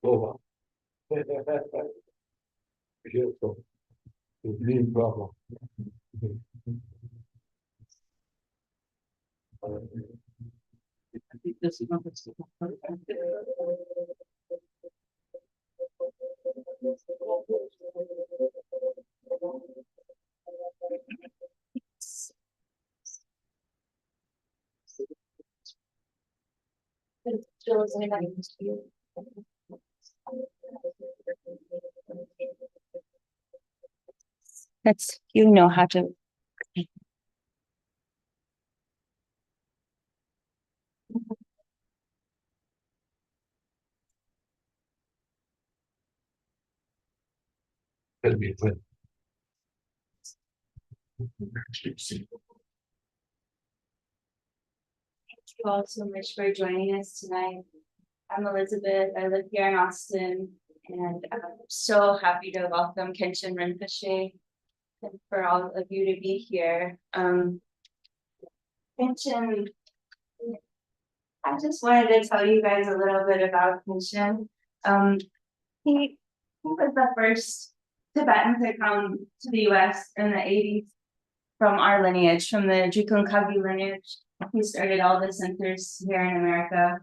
Over. Main problem. That's, you know how to. That'll be good. Thank you all so much for joining us tonight. I'm Elizabeth. I live here in Austin, and I'm so happy to welcome Khenchen Rinpoche and for all of you to be here. Khenchen, I just wanted to tell you guys a little bit about Khenchen. He was the first Tibetan to come to the US in the 80s from our lineage, from the Jukun Kagyu lineage. He started all the centers here in America.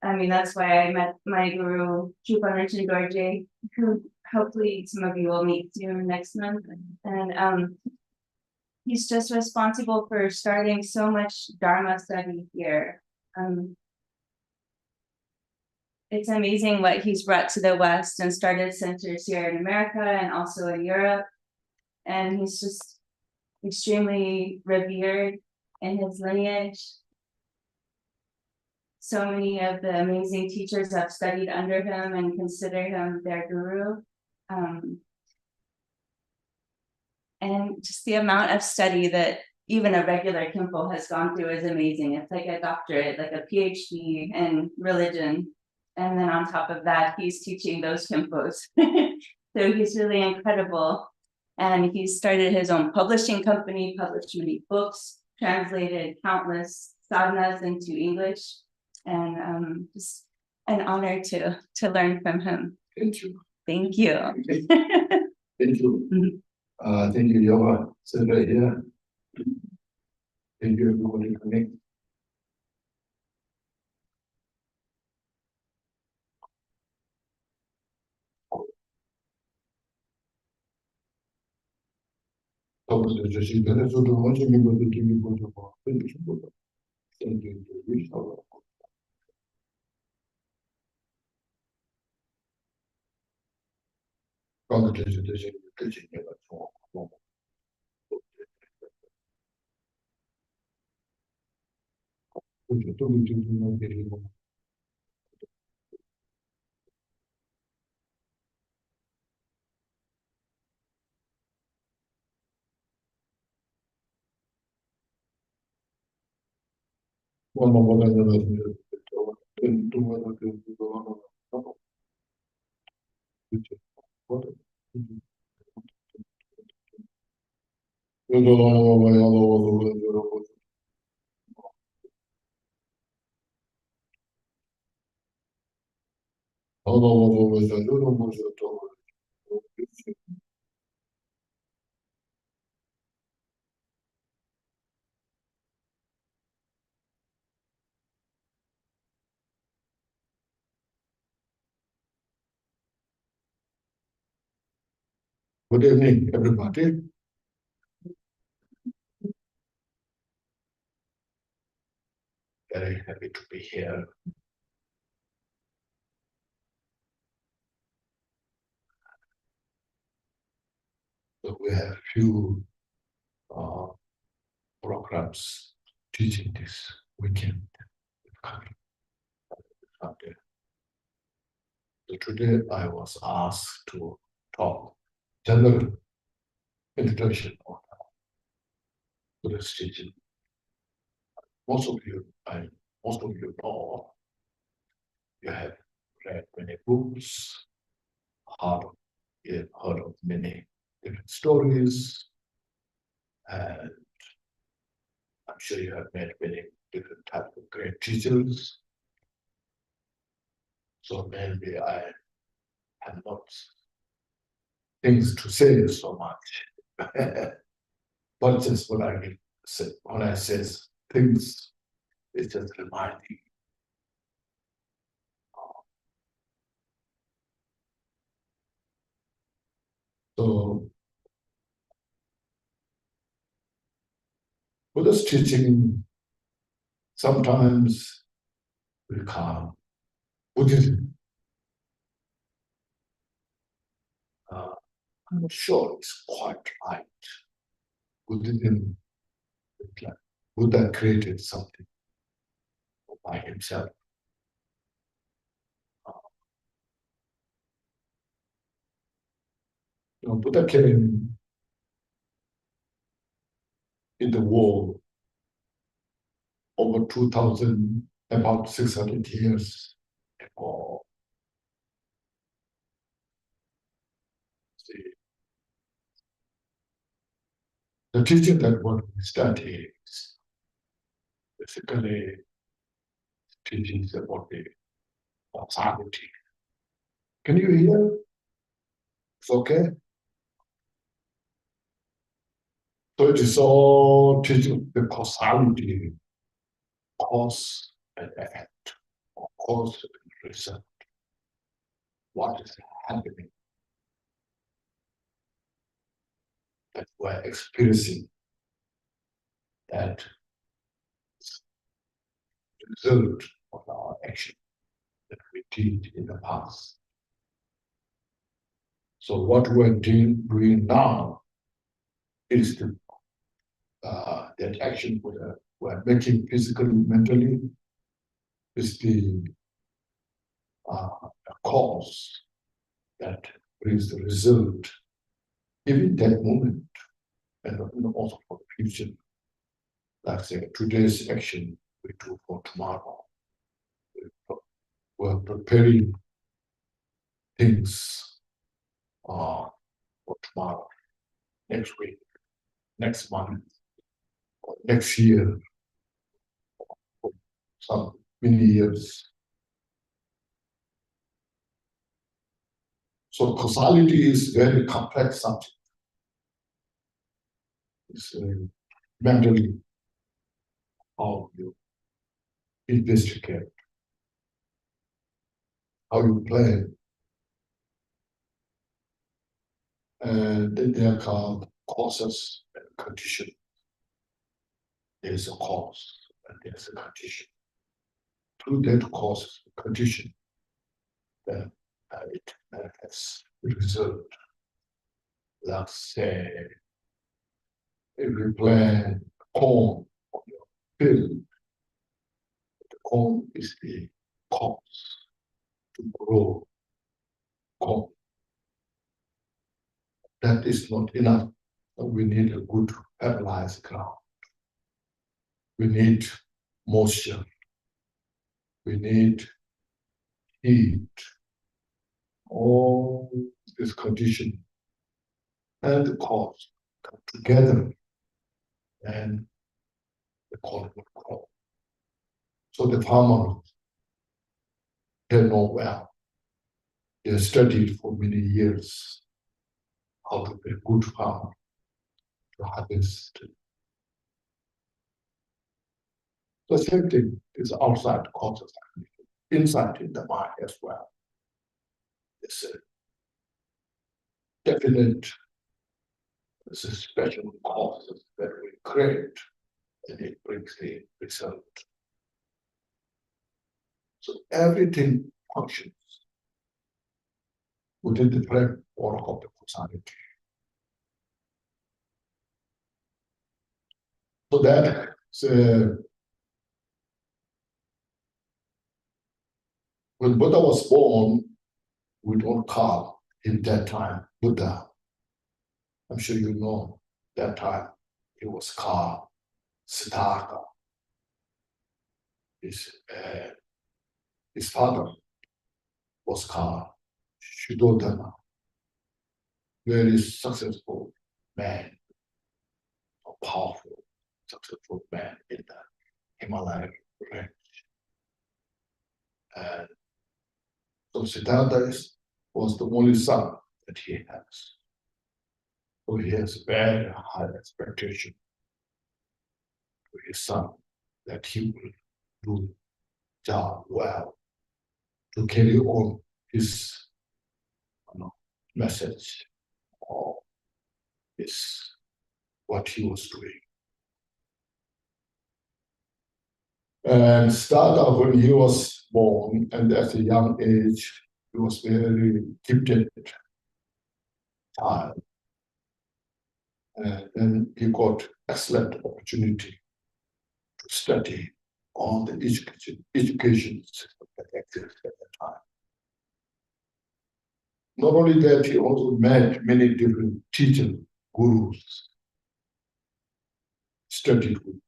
I mean, that's why I met my guru, Chupa Rinchen Dorje, who hopefully some of you will meet soon next month. And he's just responsible for starting so much Dharma study here. It's amazing what he's brought to the West and started centers here in America and also in Europe. And he's just extremely revered in his lineage. So many of the amazing teachers have studied under him and consider him their guru. And just the amount of study that even a regular Khenpo has gone through is amazing. It's like a doctorate, like a PhD in religion. And then on top of that, he's teaching those Khenpos. So he's really incredible. And he started his own publishing company, published many books, translated countless sadhanas into English. And just an honor to learn from him. Thank you. Thank you. Thank you. Thank you, Yoga. So yeah. Thank you, everybody, for coming. Je suis très heureux de vous Thank you. Quand这些这些年的状况，我觉得都是那别的。我感觉跟中国的跟这个我的，我要我Good evening, everybody. Very happy to be here. So we have few programs teaching this weekend. So today I was asked to talk general introduction on Buddhist teaching. Most of you know, you have read many books, you've heard of many different stories, and I'm sure you have met many different types of great teachers. So maybe I have not things to say so much. But just what I say when I say things, it's just reminding. So Buddhist teaching sometimes we call Buddhism. I'm not sure it's quite right. Buddhism, like Buddha created something by himself. Buddha came in the world over 2,000, about 600 years ago. The teaching that what we study is basically teachings about the causality. Can you hear? It's okay? So it is all teaching the causality, cause and effect, or cause and result. What is happening that we're experiencing, that result of our action that we did in the past. So what we're doing now is that action we're making physically, mentally, is the cause that brings the result, even that moment, and also for the future. Like say, today's action we do for tomorrow. We're preparing things for tomorrow, next week, next month, or next year, or some many years. So causality is very complex subject. It's mentally how you investigate, how you plan. And then they are called causes and conditions. There's a cause and there's a condition. Through that cause and condition, then it manifests the result. Like say, if you plant corn on your field, the corn is the cause to grow corn. That is not enough. We need a good fertilized ground. We need moisture. We need heat. All this condition and the cause come together, and the corn will grow. So the farmers, they know well. They studied for many years how to be a good farmer, to harvest. The same thing is outside causes, inside in the mind as well. It's a definite, it's a special causes that we create, and it brings the result. So everything functions within the framework of the causality. So that when Buddha was born, we don't call him that time Buddha. I'm sure you know that time he was called Siddhartha. His father was called Shuddhodana, very successful man, a powerful, successful man in the Himalayan range. And so Siddhartha was the only son that he has. So he has very high expectation to his son that he will do job well to carry on his message or his what he was doing. And started when he was born, and at a young age, he was very gifted child. And then he got excellent opportunity to study all the education system that existed at that time. Not only that, he also met many different teachers, gurus, studied with.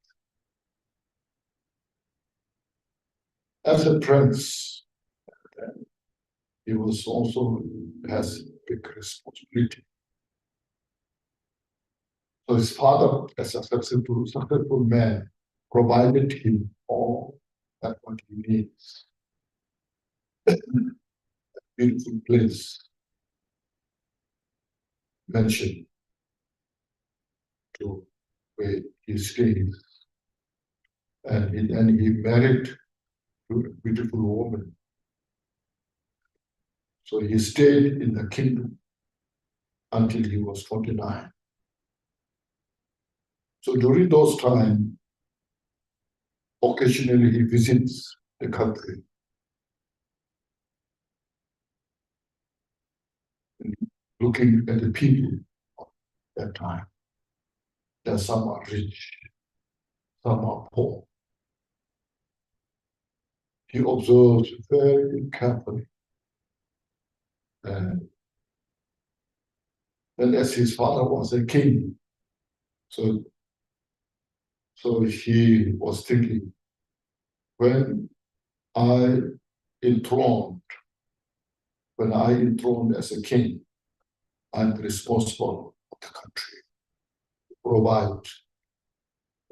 As a prince, he was also has big responsibility. So his father, as a successful man, provided him all that what he needs. Beautiful place mentioned to where he stays. And then he married to a beautiful woman. So he stayed in the kingdom until he was 49. So during those times, occasionally he visits the country. Looking at the people of that time. That some are rich, some are poor. He observes very carefully. And as his father was a king, so he was thinking, when I enthroned as a king, I'm responsible for the country, provide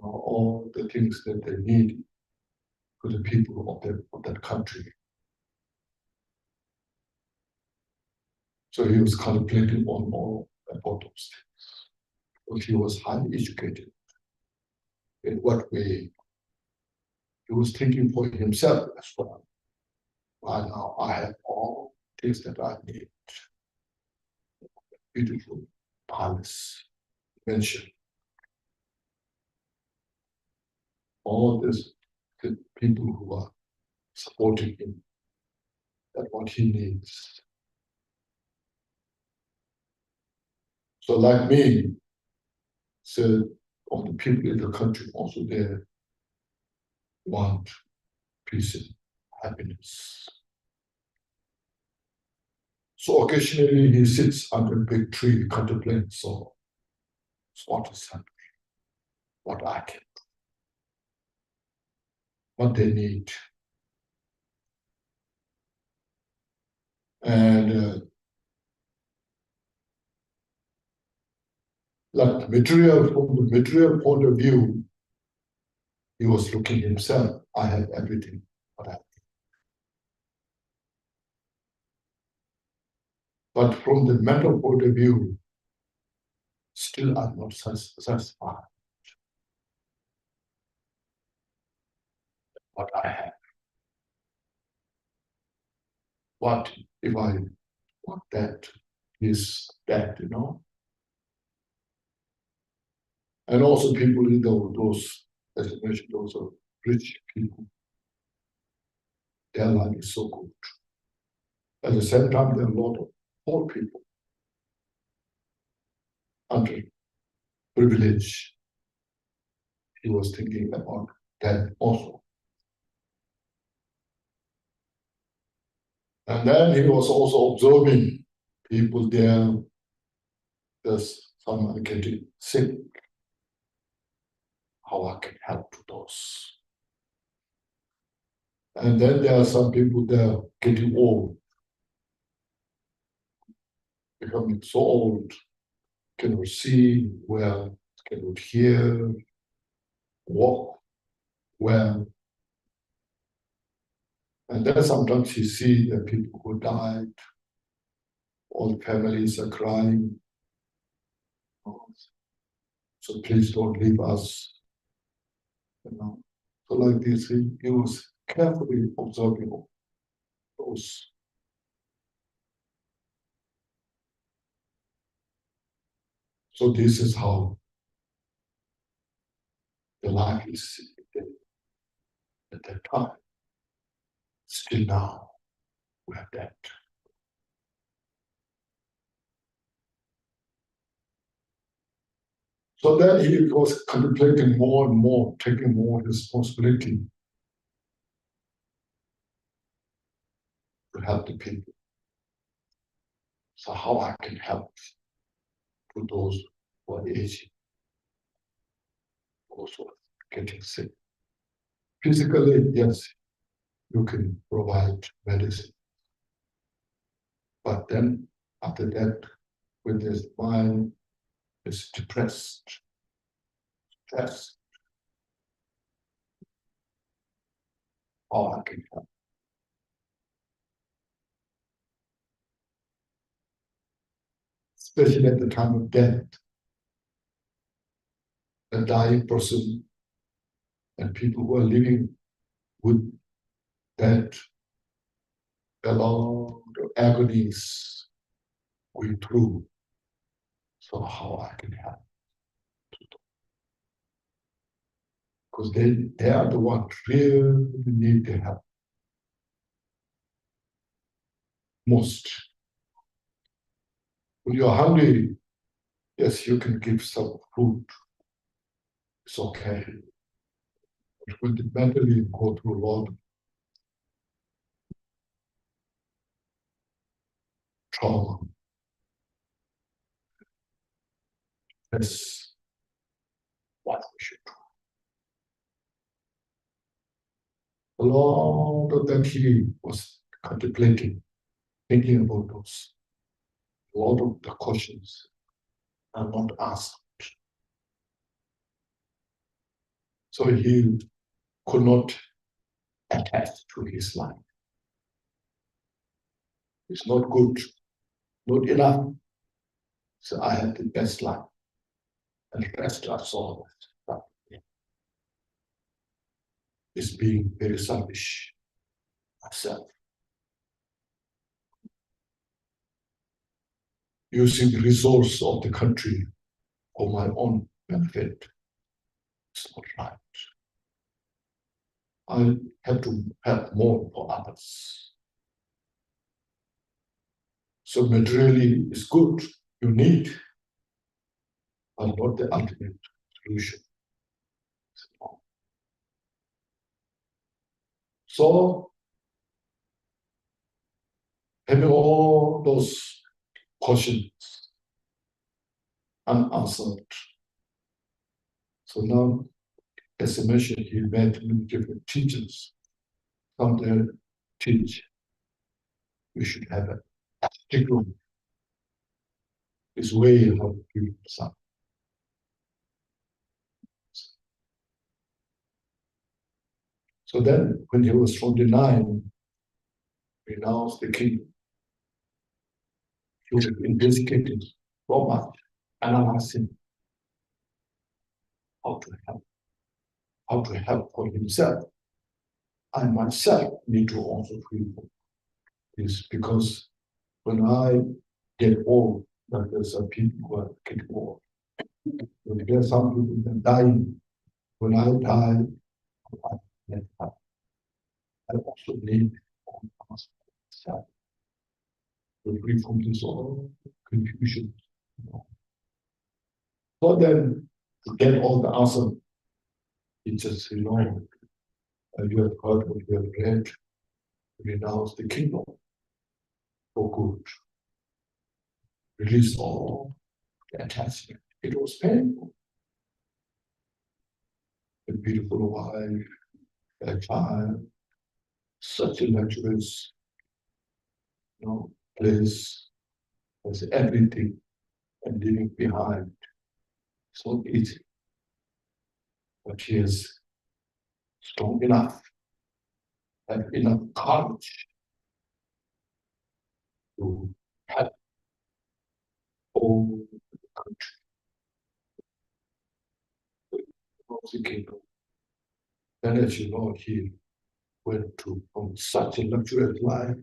all the things that they need to the people of that country. So he was contemplating on all about those things. But he was highly educated. In what way? He was thinking for himself as well. Right now I have all things that I need. Beautiful palace, mansion. All this, the people who are supporting him, that's what he needs. So like me, so all the people in the country also there want peace and happiness. So occasionally he sits under a big tree, contemplating, so what is happening, what I can do, what they need. And like from the material point of view, he was looking himself, I have everything, what I need. But from the mental point of view, still I'm not satisfied what I have. What if I want that, that, And also people in those, as I mentioned, those are rich people. Their life is so good. At the same time, there are a lot of poor people under privilege. He was thinking about that also. And then he was also observing people there. There's some are getting sick. how I can help to those. And then there are some people that are getting old, becoming so old, cannot see well, cannot hear, walk well. And then sometimes you see the people who died, all the families are crying. So please don't leave us. You know. So like this, he was carefully observing those. So this is how the life is at that time. Still now, we have that. So then he was contemplating more and more, taking more responsibility to help the people. So how I can help to those who are aging, those who are getting sick. Physically, yes, you can provide medicine. But then after that, when his mind is depressed, stressed, how I can help. Especially at the time of death, a dying person and people who are living with that a lot of agonies going through. So how I can help. Because they are the ones really need the help most. When you're hungry, yes, you can give some food. It's okay. But when you mentally go through a lot of trauma, that's what we should do. A lot of that he was contemplating, thinking about those. A lot of the questions are not asked. So he could not attach to his life. It's not good, not enough. So I had the best life. And the rest I saw that is being very selfish myself. Using the resource of the country for my own benefit. It's not right. I have to help more for others. So materially is good, you need, but not the ultimate solution. So having all those questions unanswered. So now, as I mentioned, he met many different teachers. Some there teach we should have a particular this way of giving some. So then, when he was 29, he renounced the kingdom. He was investigating so much, analyzing how to help for himself. I myself need to also feel this because when I get old, like there's some people who are getting old. When there's some people that are dying, when I die, I also need myself to free from this all confusion. So then, to get all the answer, it's just, you have heard what you have read, renounce the kingdom for good, release all the attachment. It was painful. a beautiful wife, a child, such a luxurious, place, has everything, and leaving behind so easy. But he is strong enough, have enough courage to help all the country of the kingdom. And as you know, he went to from such a luxurious life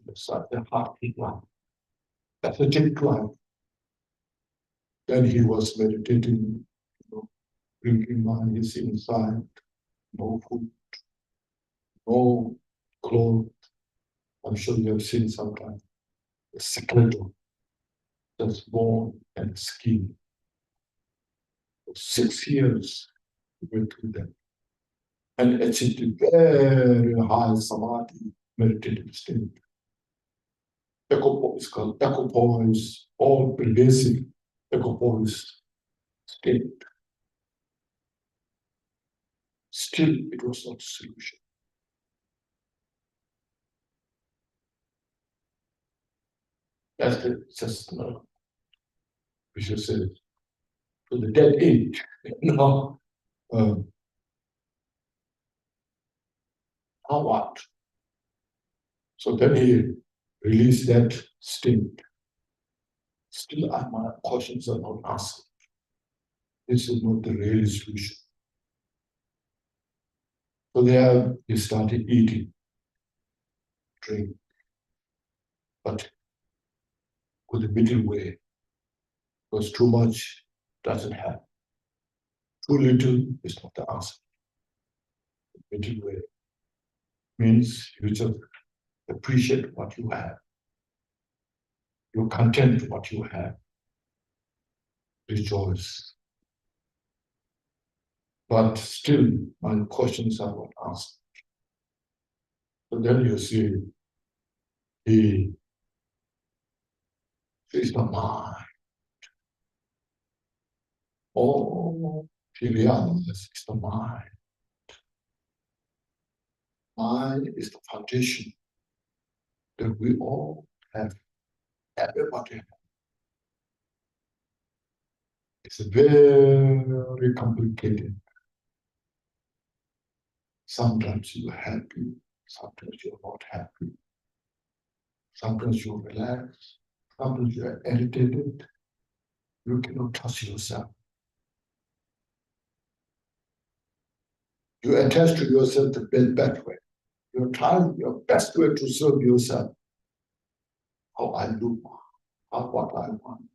to such a happy life, pathetic life. Then he was meditating, drinking wine is inside, no food, no clothes. I'm sure you have seen sometimes a skeleton that's bone and skin. For 6 years he went through that and achieved a very high samadhi meditative state. Equipoise, called equipoise, all pervasive equipoise state. Still, it was not a solution. That's just we should say to the dead end. Now what? So then he released that state. Still, my questions are not answered. This is not the real solution. So there he started eating, drink, but with the middle way, because too much doesn't help. Too little is not the answer. The middle way means you just appreciate what you have. You're content with what you have. Rejoice. But still, my questions are not answered. So then you see, he is the mind. Oh, he realizes it's the mind. Mind is the foundation that we all have. Everybody has. It's very complicated. Sometimes you're happy, sometimes you're not happy. Sometimes you relax, sometimes you are irritated. You cannot trust yourself. You attach to yourself the best way. You're trying your best way to serve yourself. How I look, what I want.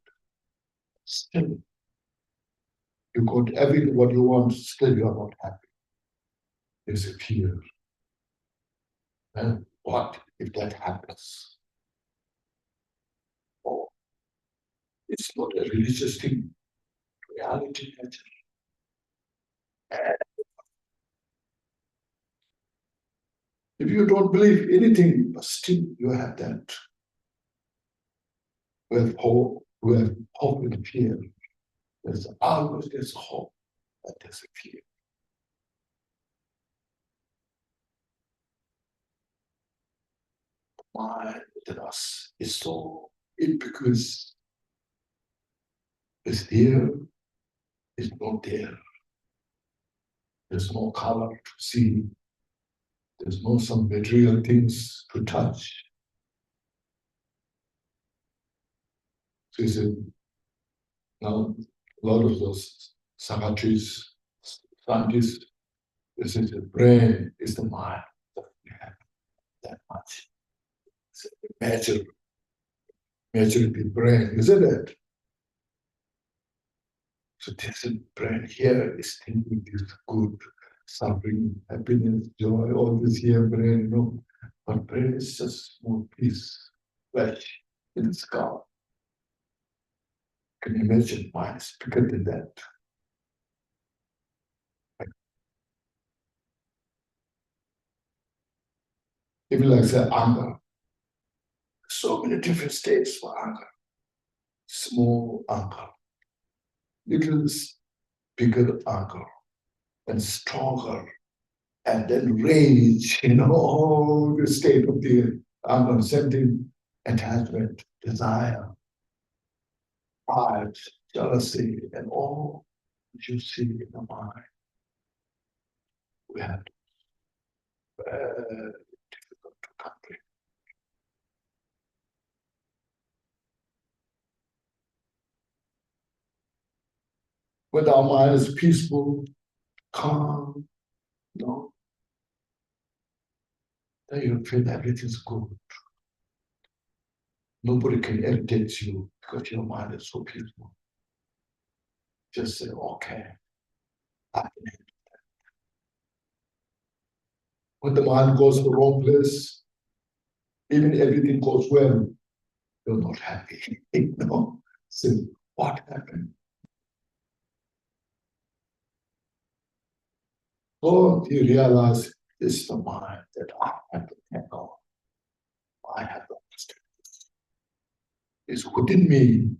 Still, you got everything what you want, still you are not happy. There's a fear. And what if that happens? Oh, it's not a religious thing. Reality, actually. If you don't believe anything, but still you have that. We have hope and fear. There's always hope, but there's a fear. Mind within us is so ambiguous. It's here, it's not there. There's no color to see. There's no some material things to touch. So he said, now a lot of those psychiatrists, scientists, they say the brain is the mind that we have that much. So measure the brain, isn't it? So this brain here is thinking this good, suffering, happiness, joy, all this here brain, But brain is just small piece, flesh in the skull. Can you imagine mind is bigger than that? Even like say anger. So many different states for anger. Small anger, little bigger anger, and stronger, and then rage, the state of the unconsenting attachment, desire, pride, jealousy, and all that you see in the mind. We have to very difficult to comprehend. When our mind is peaceful, calm, then you feel everything's good. Nobody can irritate you because your mind is so peaceful. Just say, okay, I can handle that. When the mind goes to the wrong place, even everything goes well, you're not happy. So what happened? Oh, you realize it's the mind that I have to handle. I have to understand this. It's within me.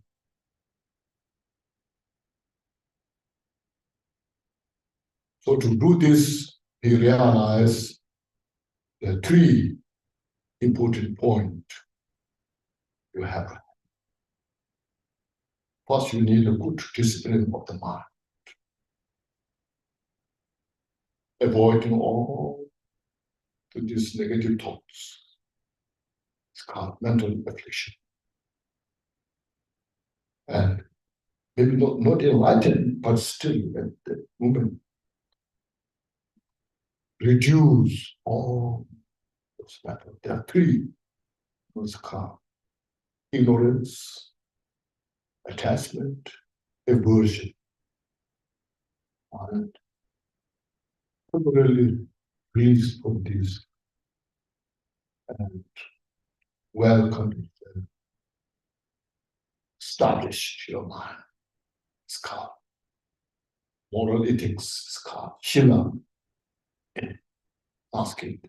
So to do this, you realize there are three important points you have. First, you need a good discipline of the mind, avoiding all these negative thoughts. It's called mental affliction. And maybe not enlightened, but still at that moment, reduce all those matters. There are three. It's called ignorance, attachment, aversion. And temporarily release from these and welcome and establish your mind. It's called moral ethics. It's called Shila in Sanskrit.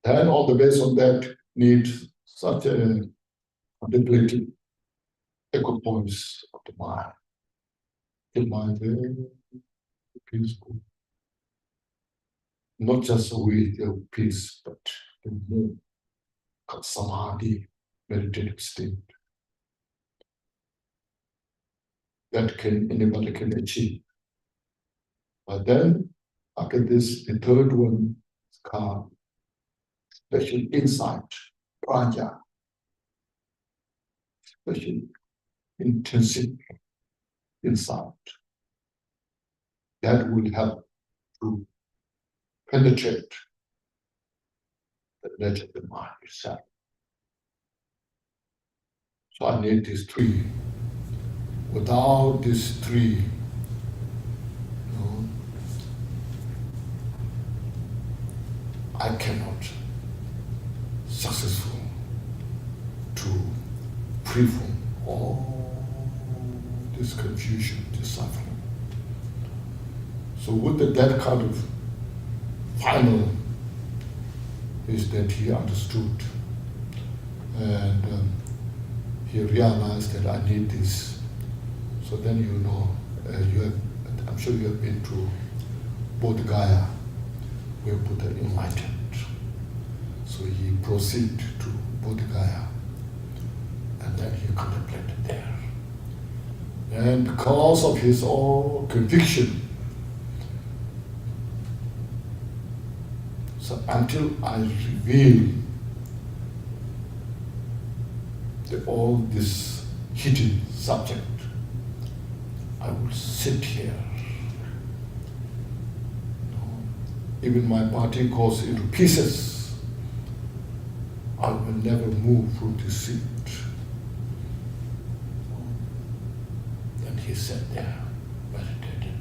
Then on the basis of that need such a contemplative equipoise of the mind. The mind very peaceful. Not just with the peace, but the more samadhi, meditative state that anybody can achieve. But then after this, the third one is called special insight, prajna, special intensive insight that will help to penetrate the nature of the mind itself. So I need these three. Without these three, I cannot successful to free from all this confusion, this suffering. So with that kind of final is that he understood and he realized that I need this. So then I'm sure you have been to Bodh Gaya, where Buddha enlightened. So he proceeded to Bodh Gaya, and then he contemplated there. And because of his own conviction, so until I reveal all this hidden subject, I will sit here. Even my body goes into pieces. I will never move from this seat. And he sat there, meditated.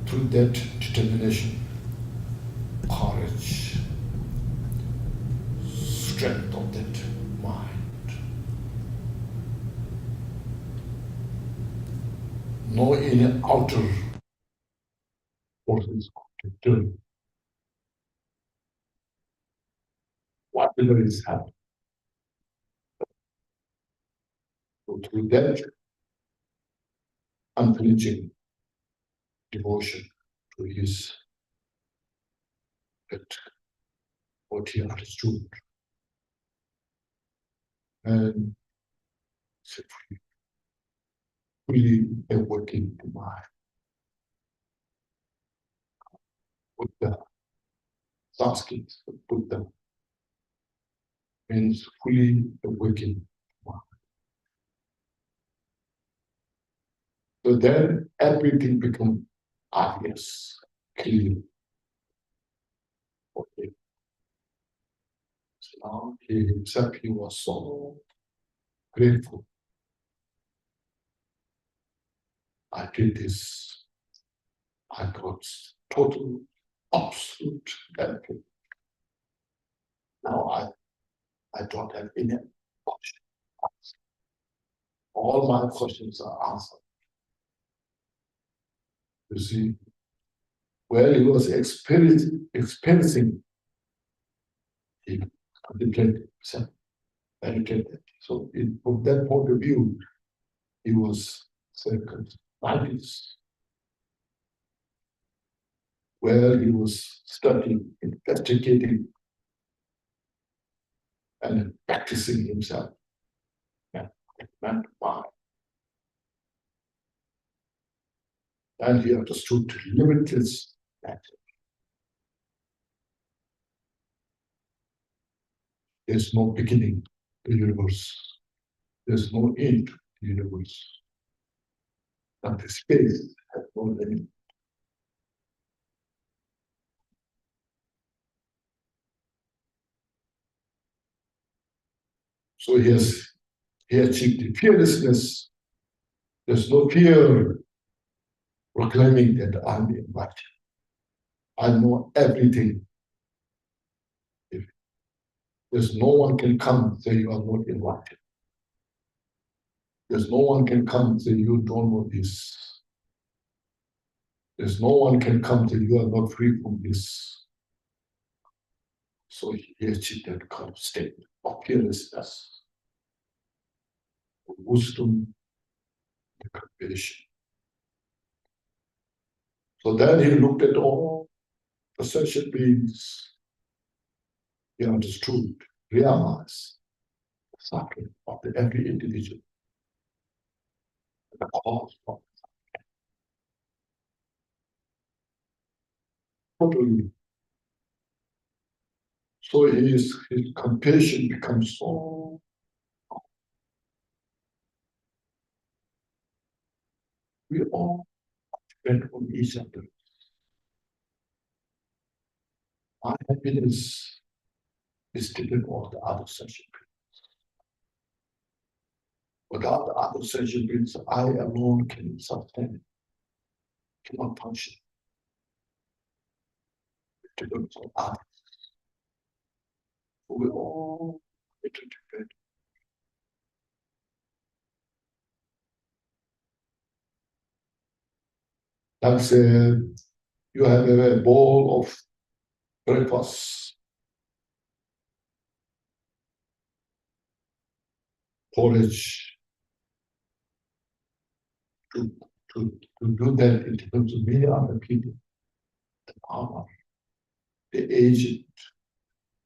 Through that determination, courage, strength of that mind, no inner outer forces to do whatever is happening. So through that unflinching devotion to his, that what he understood, and fully awakened the mind. Buddha, Sanskrit, Buddha means fully awakened mind. So then everything becomes obvious, clear. Okay. So now he himself, he was so grateful. I did this. I got total, absolute benefit. Now I don't have any questions. All my questions are answered. You see, where he was experiencing, he contemplated himself, meditated. So from that point of view, he was second, 90s, where he was studying, investigating, and practicing himself. And and he understood limitless matter. There's no beginning to the universe. There's no end to the universe. And the space has no limit. So he achieved the fearlessness. There's no fear proclaiming that I'm invited. I know everything. If there's no one can come and say you are not invited. There's no one can come and say you don't know this. There's no one can come and say you are not free from this. So he achieved that kind of state of fearlessness, wisdom, and compassion. So then he looked at all the sentient beings. He understood, realized the suffering of every individual, the cause of totally. So his compassion becomes so. We all depend on each other. My happiness is dependent on the other sentient beings. Without the other sentient beings, I alone can sustain, cannot function. It depends on others. We all interdepend. Like say, you have a bowl of breakfast, porridge. To do that, it depends on many other people. The farmer, the agent,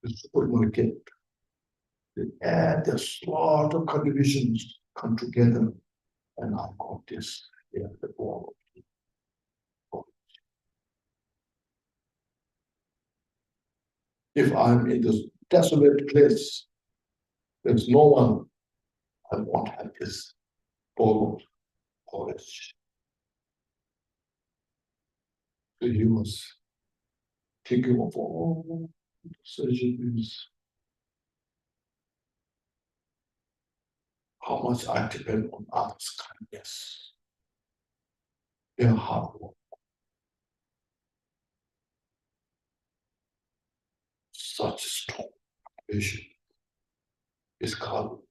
the supermarket. There's a lot of contributions come together, and I got this here, the bowl. If I'm in this desolate place, there's no one, I won't have this bowl of porridge. So he was thinking of all the surgeries, how much I depend on others' kindness, their hard work. Such strong compassion is called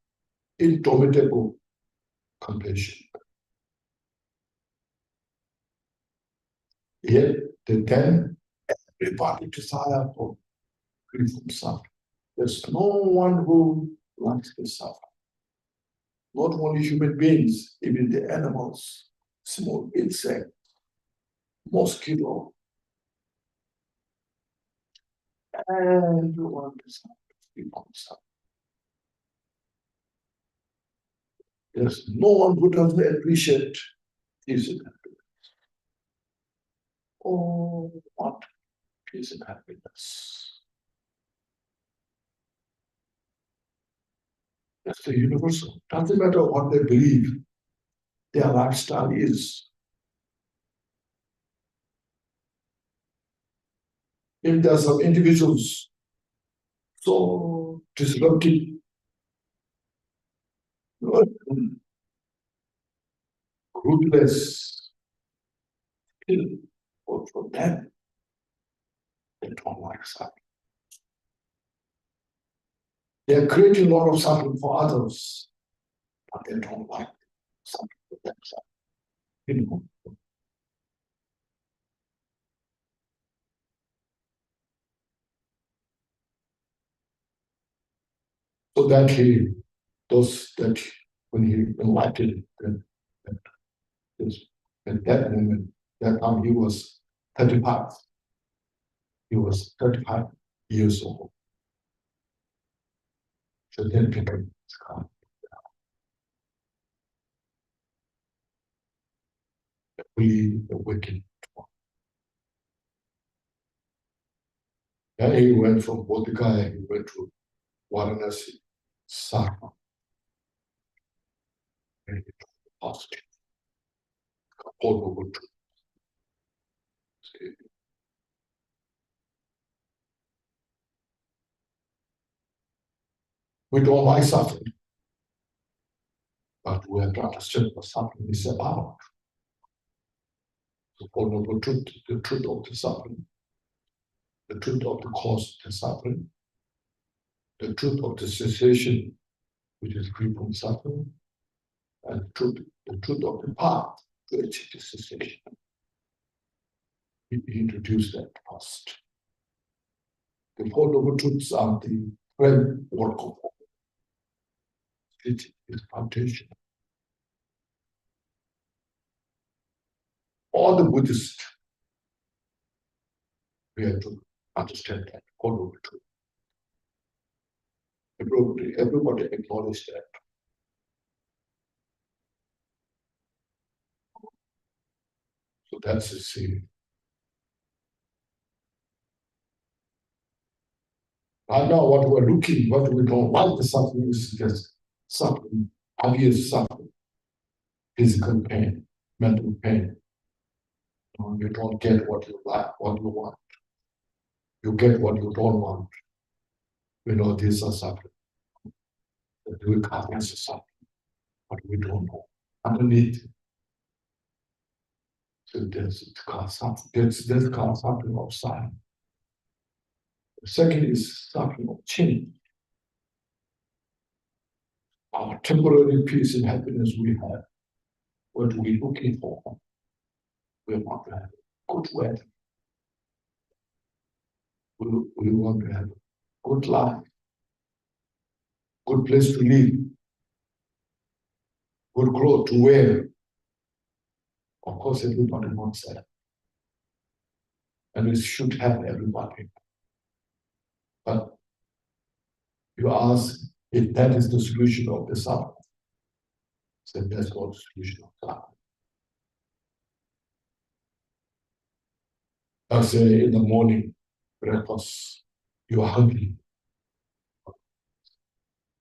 indomitable compassion. Yet then everybody desire for free from suffering. There's no one who likes to suffer. Not only human beings, even the animals small insect, mosquito. Everyone is happy. There's no one who doesn't appreciate peace and happiness. Oh, what peace and happiness. That's the universal. Doesn't matter what they believe, their lifestyle is. If there are some individuals so disruptive, ruthless, but for them, they don't like suffering. They are creating a lot of suffering for others, but they don't like suffering for themselves. You know. So that when he enlightened at that moment, that time he was 35. He was 35 years old. So then became really awakened. Then he went from Bodh Gaya, he went to Varanasi, Sarma, and he positive. We don't like suffering, but we have to understand what suffering is about. The Four Noble Truth, the truth of the suffering, the truth of the cause of the suffering, the truth of the cessation, which is free from suffering, and the truth of the path to achieve the cessation. He introduced that first. The Four Noble Truths are the framework of it is foundation. All the Buddhists, we have to understand that Four Noble Truths. Everybody acknowledges that. So that's the scene. Right now, what we're looking, what we don't like the suffering is just suffering, obvious suffering, physical pain, mental pain. You don't get what you like, what you want. You get what you don't want. We know these are suffering. We can't answer suffering, but we don't know. Underneath, so there's called suffering of silence. The second is suffering of change. Our temporary peace and happiness we have, what we're looking for, we want to have good weather. We want to have good life, good place to live, good clothes to wear. Of course, everybody wants that. And it should have everybody. But you ask if that is the solution of the suffering. So that's not the solution of suffering. I say in the morning, breakfast, you are hungry.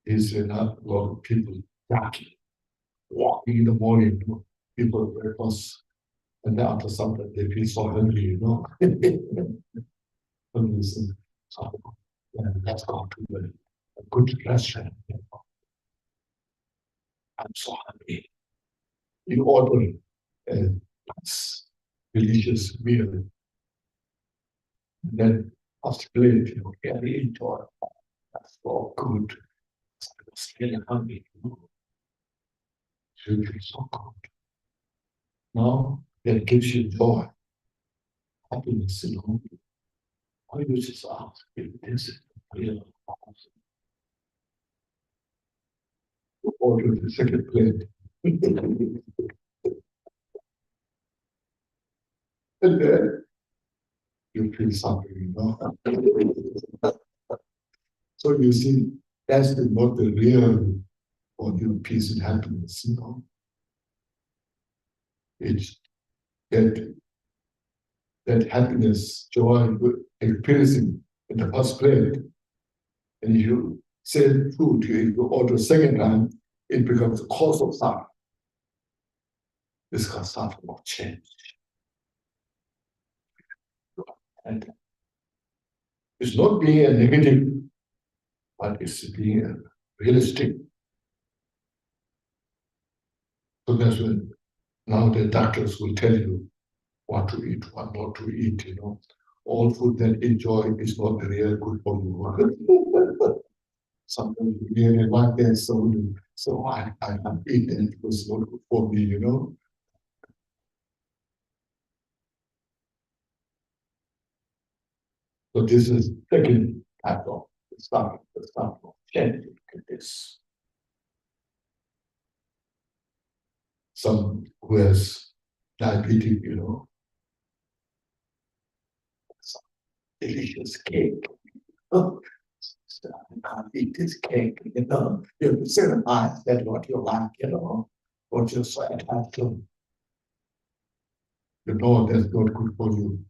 There's a lot of people walking in the morning, people breakfast, and then after something they feel so hungry, you know. And let's go to a good restaurant. I'm so hungry. You order a delicious meal, and then after plate, you really enjoy. That's so good. I was really hungry. So you feel so good. Now that gives you joy, happiness, you know. Why you just ask if this is real? You order the second plate. And then you feel something, you know. So you see, that's not the real or your peace and happiness, you know. It's that happiness, joy, experiencing in the first place. And if you say food, if you order a second time, it becomes a cause of suffering. This called suffering of change. And it's not being a negative, but it's being a realistic. So that's when now the doctors will tell you what to eat, what not to eat, you know. All food that enjoy is not really good for you. Sometimes you really like that, so I can't eat and it was not good for me, you know. So this is second type of the stuff of change. This some who has diabetes, you know, some delicious cake. Oh, I can't eat this cake, you know. You certify that what you like, you know, what you're so attached to. You know that's not good for you.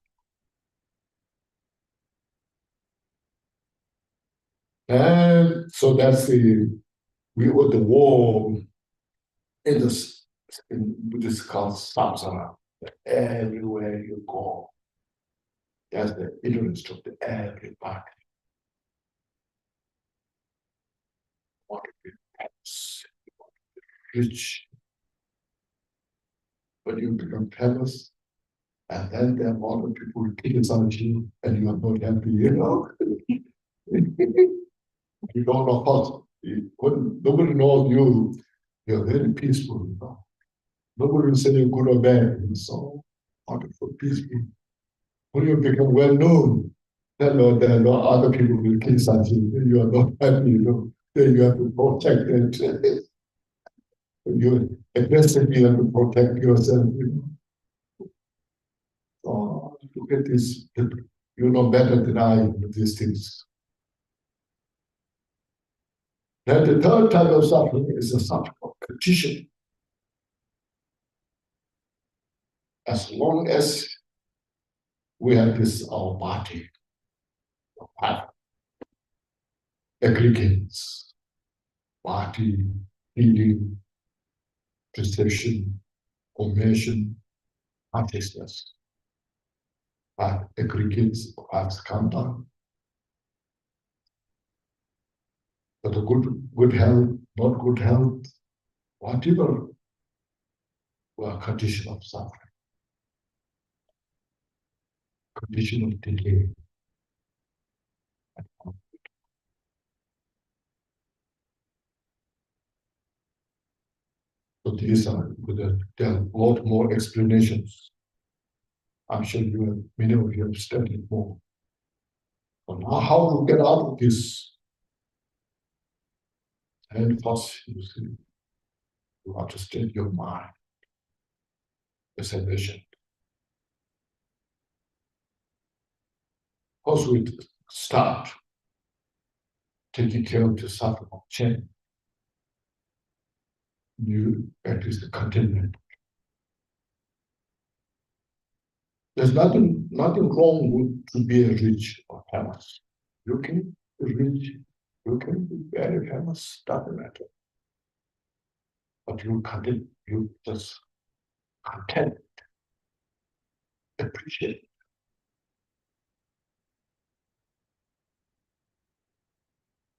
And so that's we were the war in this in Buddhist called samsara. Everywhere you go, there's the ignorance of the everybody. Want to be famous, rich, but you become famous, and then there are other people who criticize you, and you are not happy, you know. You don't know how. When nobody knows you, you're very peaceful, you know. Nobody will say you're good or bad. You're so wonderful, peaceful. When you become well known, then there are no other people who will criticize you. You are not happy, you know. Then you have to protect it. You aggressively have to protect yourself, you know. Oh, look at this. You know better than I these things. Then the third type of suffering is the suffering of condition. As long as we have this our body, our aggregates, body, feeling, perception, formation, consciousness, but aggregates of skandha. But the good health, not good health, whatever were condition of suffering, condition of decay. So these are, there are a lot more explanations. I'm sure many of you have studied more. But now how to get out of this? And first, you see, you understand your mind, as I mentioned. First, we start taking care of the suffering of change. You practice the contentment. There's nothing wrong with to be a rich or famous. You can be rich, you can be very famous, doesn't matter. But you just content, appreciate.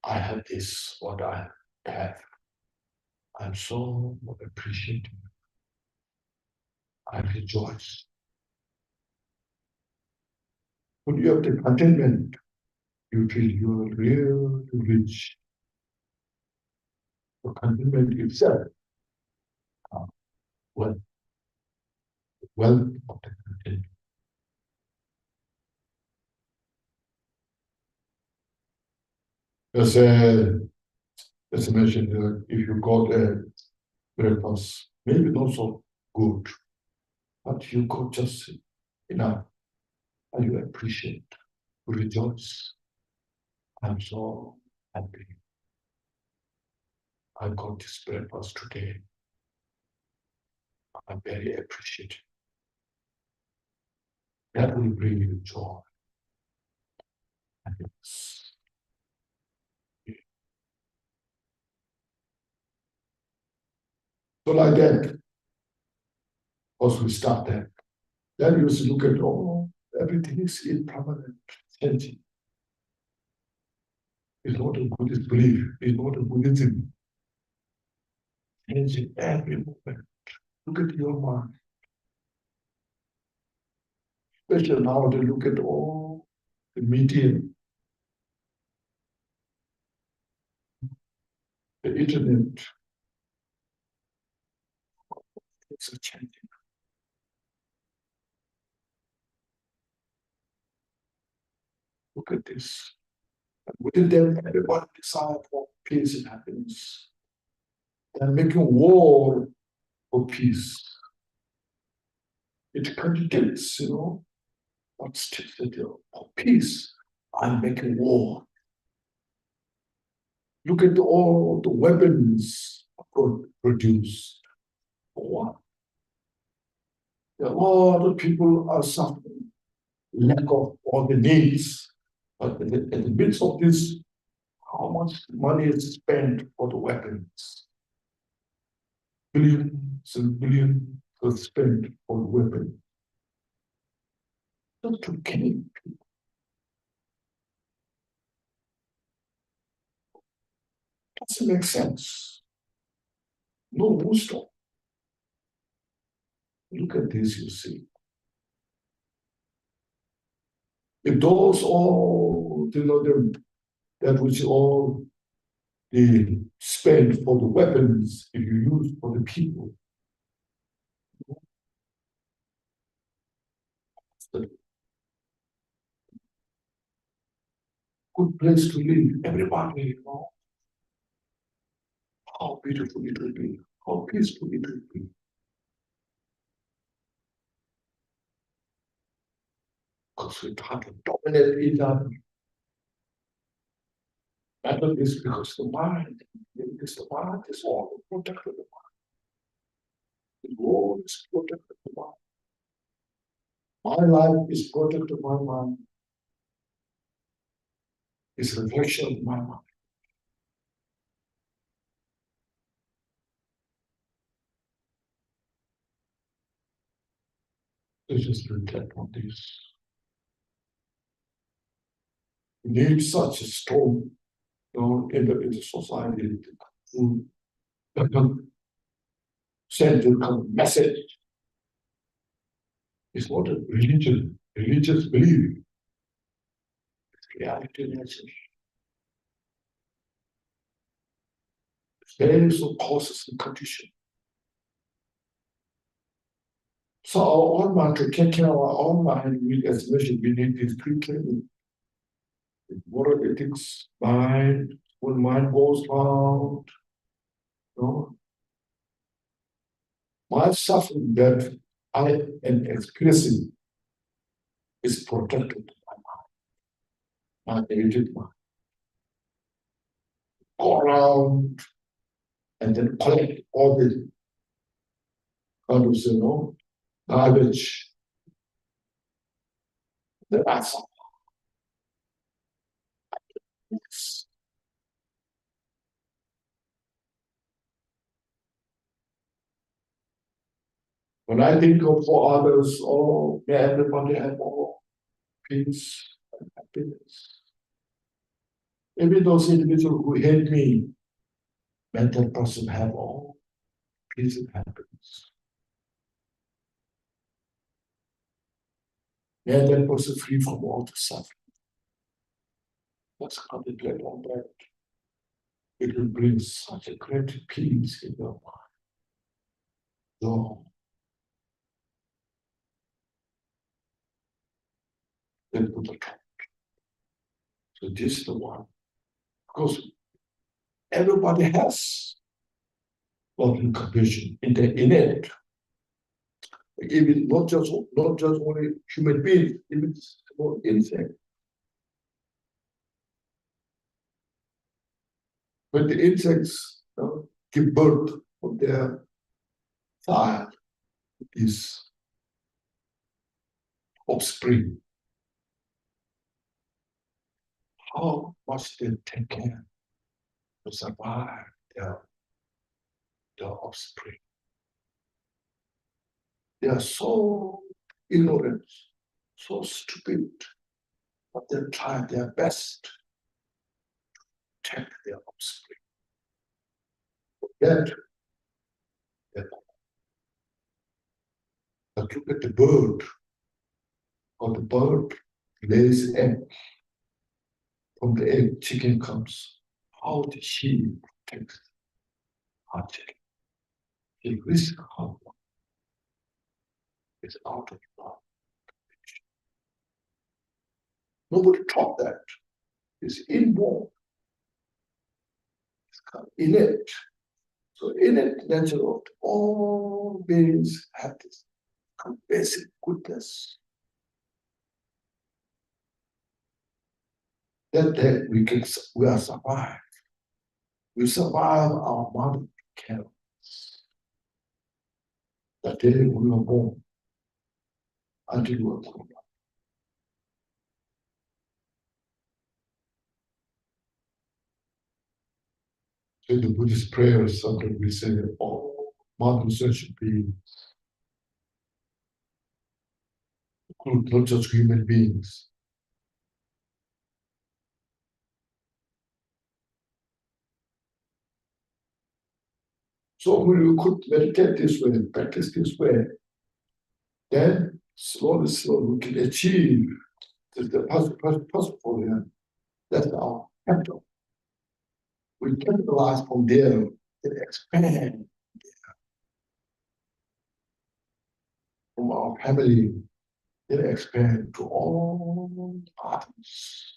I have this, what I have. I'm so appreciative. I rejoice. When you have the contentment, you feel you are really rich. The contentment itself, uh, wealth, wealth of the contentment. As I mentioned, if you got a breakfast, maybe not so good, but you got just enough. And you appreciate, you rejoice. I'm so happy I got this breakfast today. I'm very appreciative. That will bring you joy. Happiness. So like that, once we start that, then you look at everything is impermanent, changing. It's not a Buddhist belief, it's not a Buddhism. Changing every moment. Look at your mind. Especially now to look at all the media, the internet. It's a changing. Look at this. And within them, everybody desire for peace and happiness. They're making war for peace. It contradicts, what's stated for peace. I'm making war. Look at all the weapons produced. For what? A lot of people are suffering lack of all the needs. But in the midst of this, how much money is spent for the weapons? Billions and billions are spent on weapons. Just to kill people. Doesn't make sense. No wisdom. Look at this, you see. If those all, that which all the spend for the weapons, if you use for the people, it's a good place to live. Everybody, how beautiful it will be, how peaceful it will be. Because we try to dominate each other. That is because the mind is all protected the mind. The world is protected the mind. My life is protected by my mind. It's a reflection of my mind. Let's just reflect on this. We need such a strong, in the society to send the kind of message. It's not a religious belief. It's reality message. There is no causes and conditions. So our own mind, to take care of our own mind, as mentioned, we need these three things. Moral ethics, mind, when mind goes out, my suffering that I am experiencing is protected by my aged mind. Go around and then collect all the kind of, garbage that I suffer. Yes. When I think of for others, may everybody have more peace and happiness. Maybe those individuals who hate me, may that person have all peace and happiness. May that person free from all the suffering. Let's contemplate on that. It will bring such a great peace in your mind. So, then put the top. So this is the one. Because everybody has love and compassion in it. Even not just only human beings, even small insects. When the insects give birth of their fire, is offspring, how much they take care to survive their offspring. They are so ignorant, so stupid, but they try their best to take their offspring. Yet, but look at the bird, or the bird lays egg. From the egg, chicken comes. How did she protect her chicken? She risks her life. It's out of love. Nobody taught that. It's inborn. It's innate. So innate nature of all beings have this basic goodness. That we are survived. We survive our mother care. The day we were born until we were grown up. In the Buddhist prayers, sometimes we say, all mothers should be not just human beings. So when you could meditate this way, practice this way, then slowly, we can achieve the possible. Yeah. That's our capital. We capitalize from there and expand from our family, then expand to all others.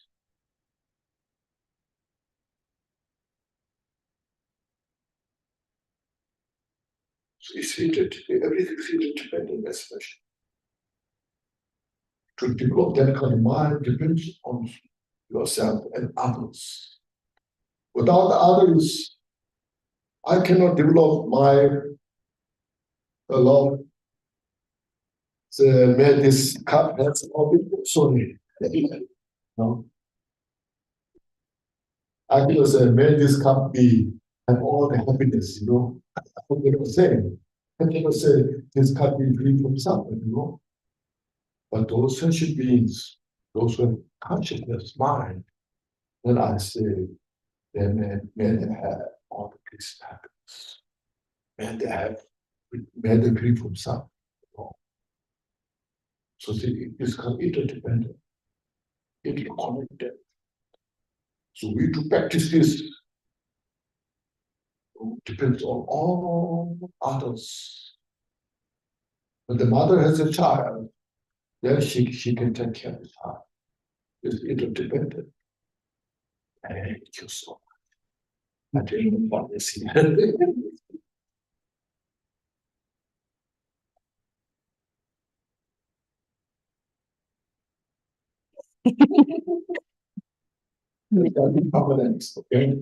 So it's everything's interdependent, especially. To develop that kind of mind depends on yourself and others. Without others, I cannot develop my love. May this cup has all been sorry. No. I can say, may this cup be have all the happiness, you know. I cannot say. I cannot say this cup be free from suffering, you know. But those sentient beings, those who have consciousness, mind, then I say, then may they have all the peace and happiness. May they free from suffering. So it's interdependent, interconnected. So we to practice this depends on all others. When the mother has a child, then she can take care of the child. It's interdependent. Thank you so much. I didn't want to see Permanent, okay?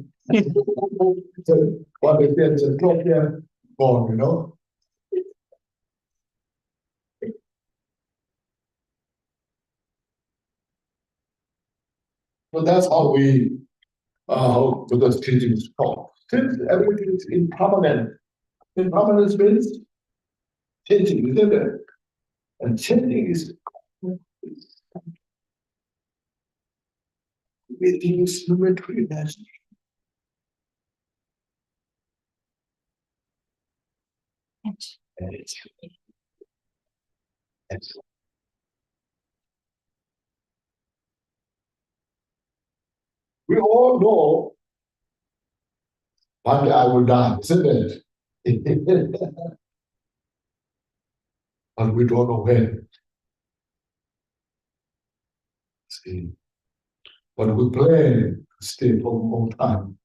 So what if there's a drop there, gone, you know? So that's how how Buddha's teachings talk. Since everything is impermanent, impermanence means changing, isn't it? And changing is everything is momentary energy. We all know one day I will die, isn't it? But we don't know when. See? But we plan to stay for a long time.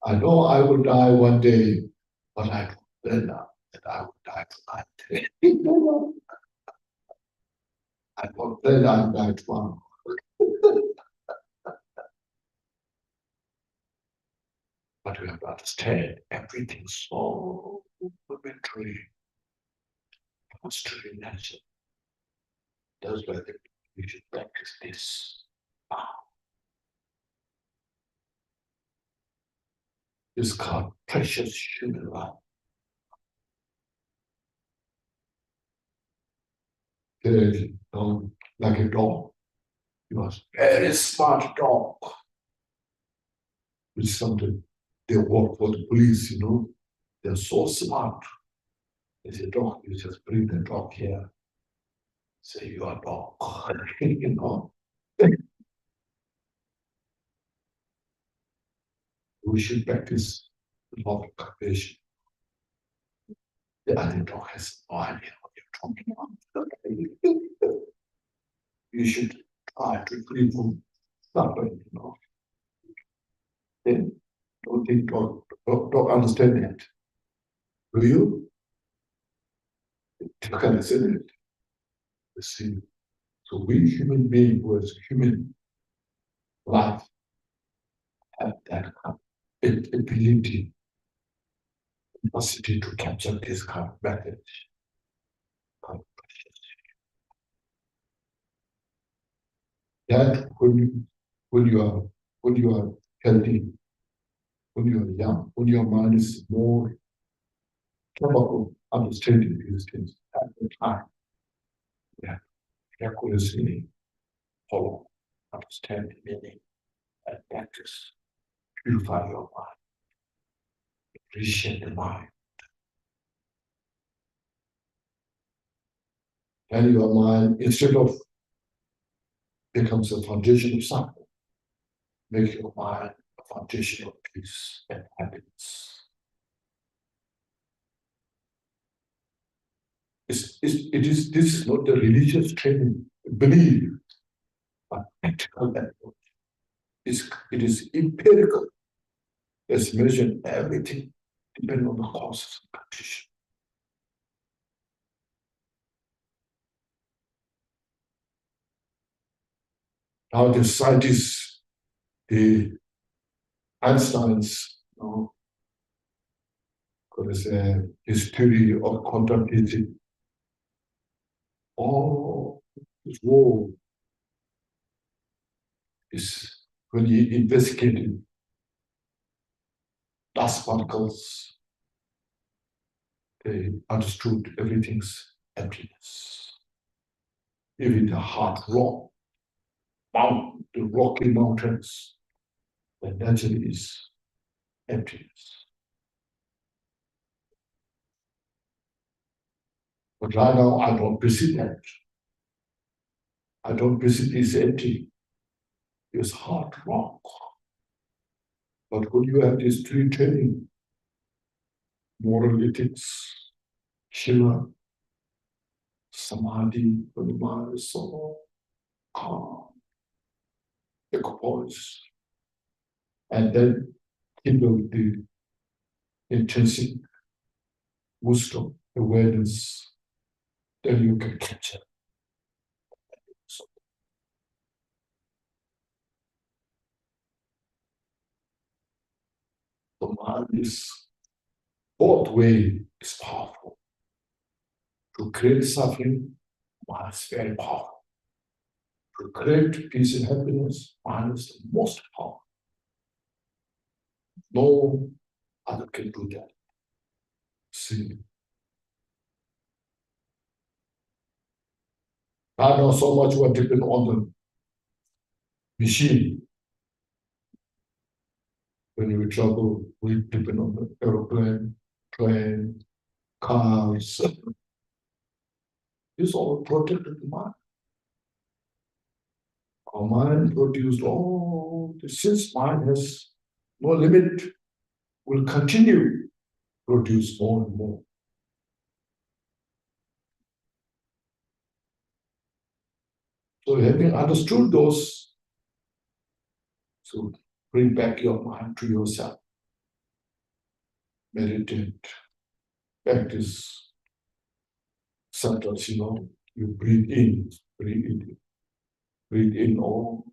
I know I will die one day, but I plan now. that I would die tonight. I thought that I'd die tomorrow. But we have to understand everything's so momentary, history, nature. That's why we should practice this. It's called precious human life. Like a dog. You are a very smart dog. It's something. They work for the police, you know. They're so smart. They say, dog, you just bring the dog here. Say you are a dog. You know. We should practice love and compassion. The other dog has no idea what you're talking about. You should try to free from suffering, you know. Then don't think don't understand that. Do you? You can say that. You see. So we human beings who has human life have that ability, capacity to capture this kind of message. That when you are healthy, when you are young, when your mind is more capable of understanding these things at the time, yeah, accuracy, follow, understand the meaning, and practice, purify your mind, appreciate the mind. And your mind, instead of becomes a foundation of suffering, make your mind a foundation of peace and happiness. This is not the religious training, belief, but practical approach. It is empirical. As mentioned, everything depends on the causes and conditions. Now the scientists, the Einsteins, you know, there's his theory of quantum physics. All this world is when he investigated dust particles, they understood everything's emptiness. Even the hard rock, the rocky mountains, the nature is emptiness. But right now, I don't perceive that. I don't perceive it's empty. It's hard rock. But when you have this three training, moral ethics, Shiva, Samadhi, when the mind is so calm, equipoise, and then kindle the intrinsic wisdom, awareness, then you can catch it. So the mind is both way is powerful. To create suffering, mind is very powerful. To create peace and happiness, mind is the most powerful. No other can do that. See, I know so much we're dependent on the machine. When we travel, we depend on the aeroplane, train, cars. It's all protected the mind. Our mind produced all this. Since mind has no limit, will continue to produce more and more. So having understood those, so bring back your mind to yourself. Meditate, practice sentence, you breathe in, breathe in all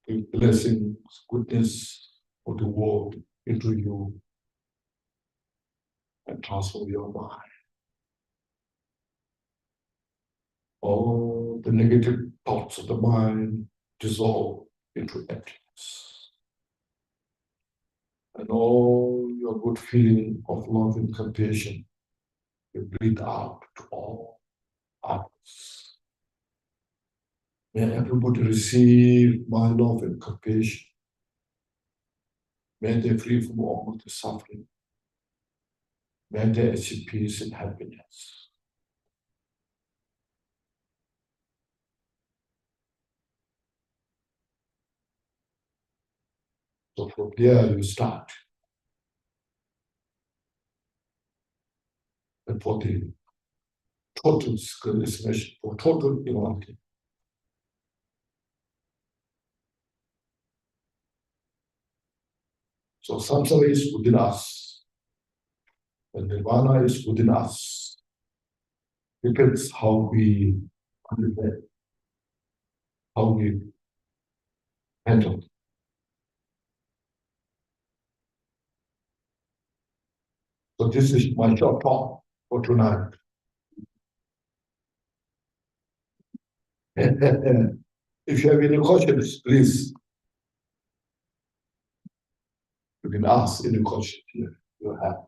the blessings, goodness of the world into you and transform your mind. All the negative thoughts of the mind dissolve into emptiness. And all your good feeling of love and compassion, you breathe out to all others. May everybody receive my love and compassion. May they free from all the suffering. May they achieve peace and happiness. So from there you start. And for the total realization, for total enlightenment. So samsara is within us, and nirvana is within us. Depends how we understand, how we handle. So this is my short talk for tonight. If you have any questions, please. You can ask any question here you have.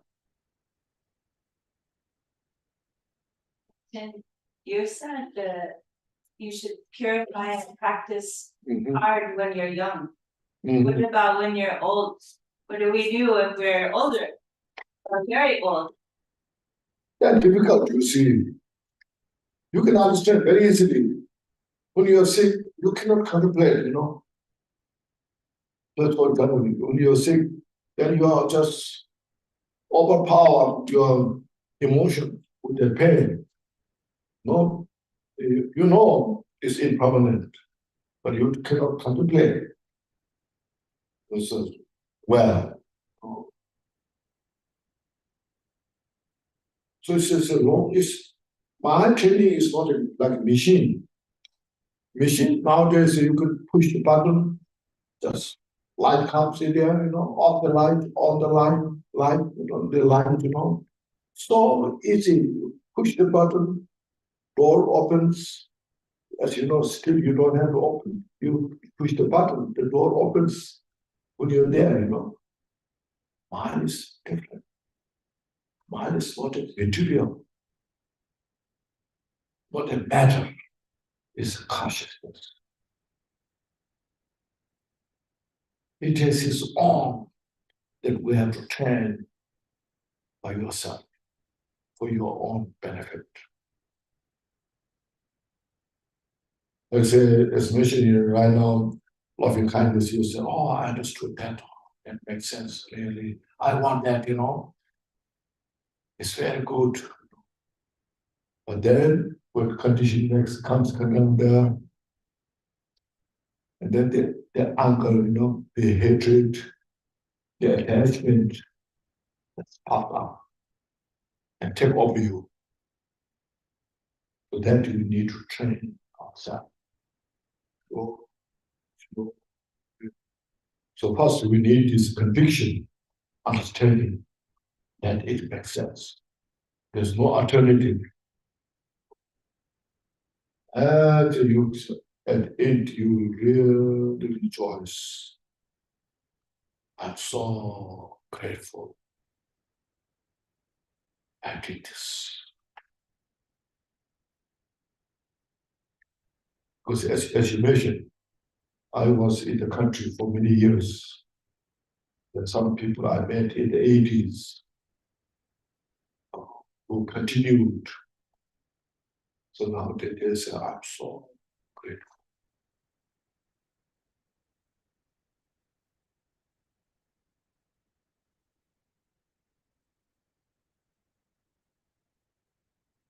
And you said that you should purify and practice hard when you're young. What about when you're old? What do we do if we're older or very old? That's difficult, you see. You can understand very easily. When you are sick, you cannot contemplate, That's what happening. When you are sick, then you are just overpower your emotion with the pain. No, it's impermanent, but you cannot contemplate. This is well. So it's a long. My training is not like a machine. Machine nowadays you could push the button, just light comes in there, off the light, on the light, the light, So easy. You push the button, door opens. As you know, still you don't have to open. You push the button, the door opens when you're there, Mine is different. Mine is not a material, not a matter. It's consciousness. It is its own that we have to train by yourself for your own benefit. As mentioned right now, loving kindness, you say, oh, I understood that. That makes sense, really. I want that, It's very good. But then when condition next comes along there, and then the anger, the hatred, the attachment, that's pop up and take over you. So that you need to train ourselves. So first we need this conviction, understanding that it makes sense. There's no alternative. And you really rejoice. I'm so grateful. I did this. Because as you mentioned, I was in the country for many years. There are some people I met in the 80s who continued. So now they say, I'm so grateful.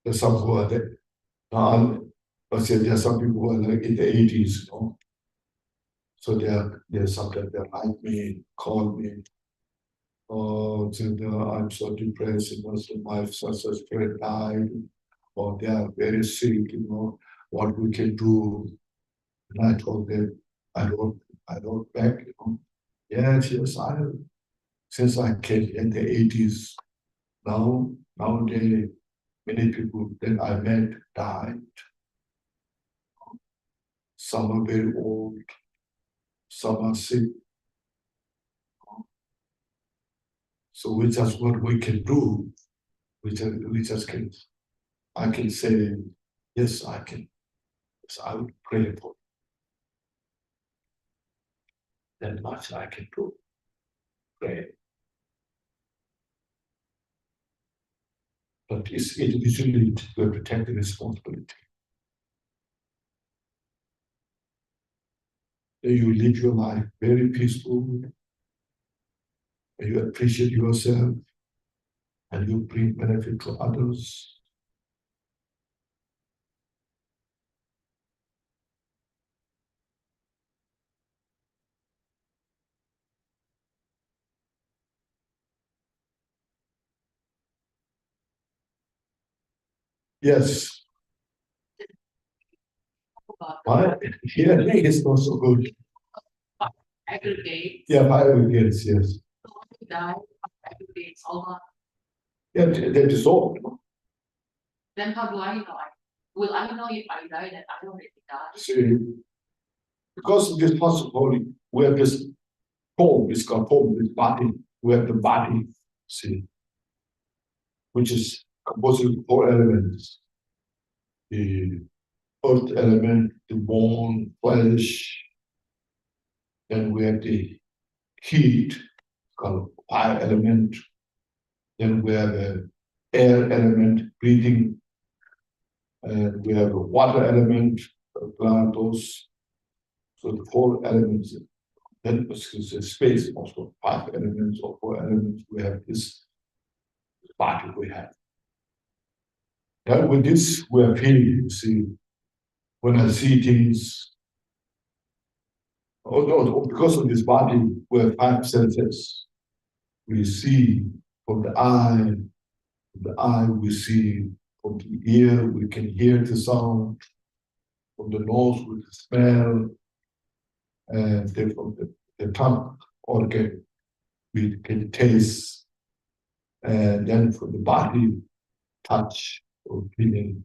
There's some who are there. I said there are some people who are like in the 80s, So they're sometimes they like me, call me. oh, I'm so depressed, so my such friend died, or they are very sick, what we can do. And I told them, I wrote back, yes, since I came in the 80s, nowadays, many people that I met died. Some are very old, some are sick. So we just what we can do, we just can, I can say, yes, I can. Yes, I would pray for that much I can do. Pray. But it's individually to protect the responsibility. You live your life very peaceful, and you appreciate yourself, and you bring benefit to others. Yes. My hearing is not so good. Aggregate. Yeah, my aggregates, yes. Die, aggregates, all that. Yeah, they dissolve. Then how do I know? Will I know if I die that I already died? See, because of this possibility, we have this form, it's called form, this body, we have the body, see, which is composed of 4 elements. The earth element, the bone, flesh, then we have the heat, called fire element, then we have the air element, breathing, and we have a water element, those. So the 4 elements, then it's a space also 5 elements or 4 elements. We have this body we have. And with this, we are feeling, you see, when I see things, because of this body, we have 5 senses. We see from the eye, we see from the ear, we can hear the sound, from the nose, we can smell, and then from the tongue organ, we can taste, and then from the body, touch or feeling.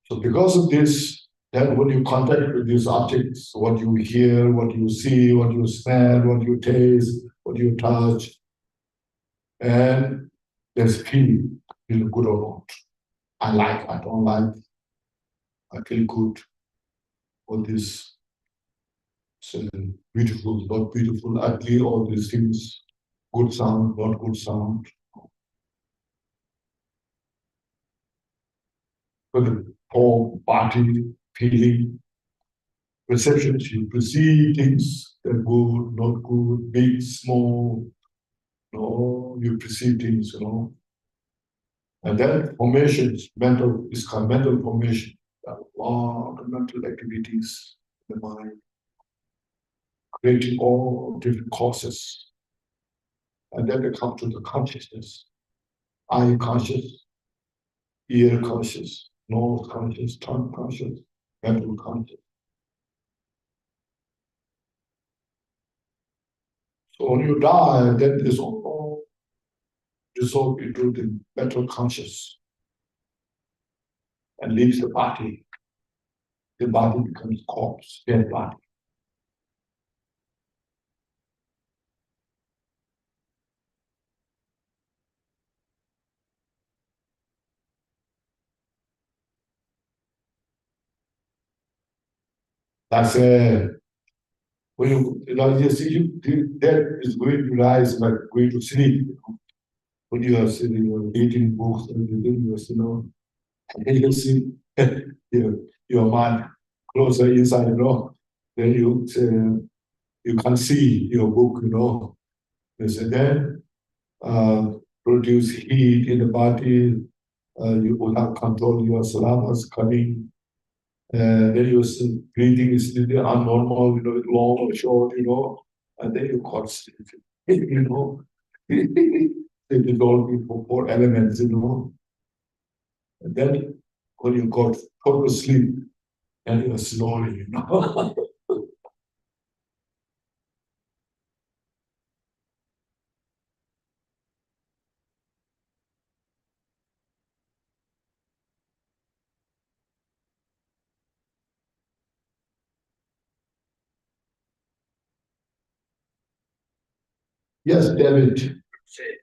So because of this, then when you contact with these objects, what you hear, what you see, what you smell, what you taste, what you touch, and there's feeling good or not. I like, I don't like, I feel good. All this, so beautiful, not beautiful, ugly, all these things, good sound, not good sound. But the form, body, feeling, perceptions, you perceive things that are good, not good, big, small, you perceive things, And then formations, mental, is called mental formation. A lot of mental activities in the mind, creating all different causes. And then they come to the consciousness. Eye conscious, ear conscious, nose conscious, tongue conscious, mental conscious. So when you die, then this all dissolve into the mental conscious and leaves the body. The body becomes corpse, dead body. That's when you see that is going to rise like going to sleep. When you are sitting, you are reading books and everything, and you see your mind closer inside, then you can see your book, Yes, and then produce heat in the body, you will have control your salavas coming, and then your breathing is little abnormal, long or short, and then you call sleep. You know, they dissolve into 4 elements, you know. And then when you got total sleep, and you're slowly, you know. Yes, David. Okay,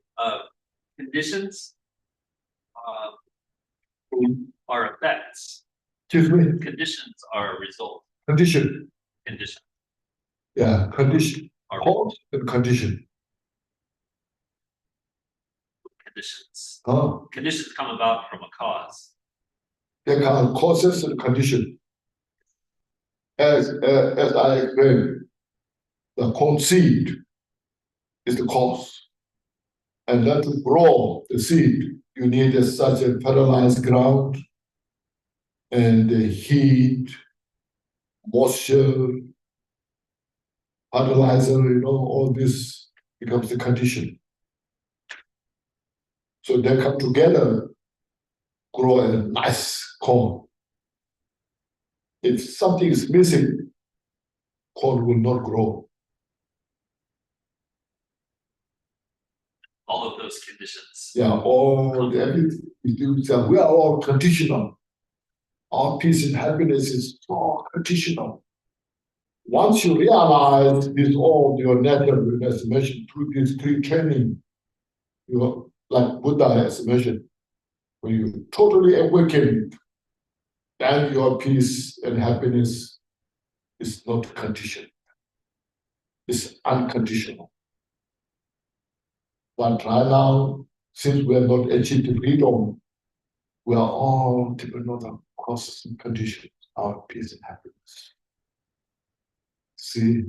conditions are effects. Excuse me. Conditions are a result. Condition. Condition. Yeah, condition. Are Cause and condition. conditions. Huh? Conditions come about from a cause. They are causes and condition. As I explained, the corn seed is the cause. And then to grow the seed, you need such a fertilized ground and the heat, moisture, fertilizer, you know, all this becomes the condition. So they come together, grow a nice corn. If something is missing, corn will not grow. All of those conditions. Yeah, all everything we do, we are all conditional. Our peace and happiness is all conditional. Once you realize this, all your natural, as mentioned, through these 3 training, you know, like Buddha has mentioned, when you totally awaken, then your peace and happiness is not conditional. It's unconditional. But right now, since we have not achieved freedom, we are all dependent on causes and conditions, our peace and happiness. See?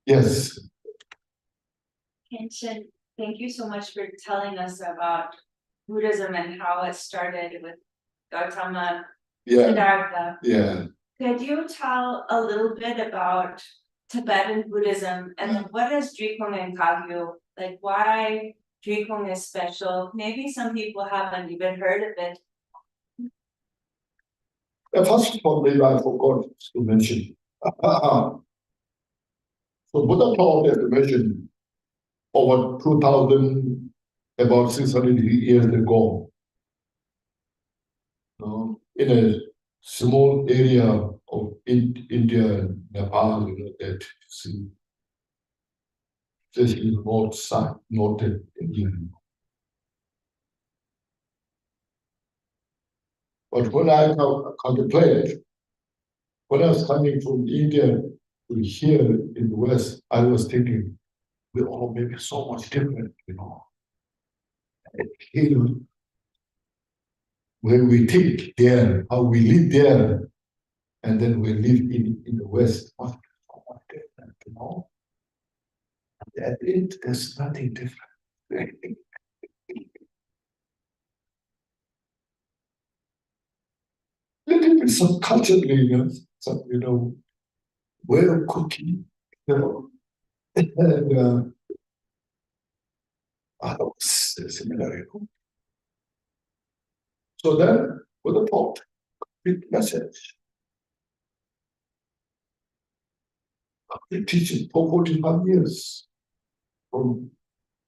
Yes. Khenchen, thank you so much for telling us about Buddhism and how it started with Gautama Yeah. Siddhartha. Yeah. Could you tell a little bit about Tibetan Buddhism and then what is Drikung and Kagyu? Like why Drikung is special? Maybe some people haven't even heard of it. First of all, maybe I forgot to mention. So Buddha taught, as I mentioned, over 2,000, about 600 years ago, in a small area of India and Nepal, you know, that you see, this is north side, northern India. But when I contemplate, when I was coming from India to here in the West, I was thinking, we all maybe so much different, you know. And here, when we think there, how we live there, and then we live in the West, so much different, you know. At it, there's nothing different. Little bit subculturally, you know, some, you know, way of cooking, you know, and similar, you know. So then, with a thought, big message. I've been teaching for 45 years, from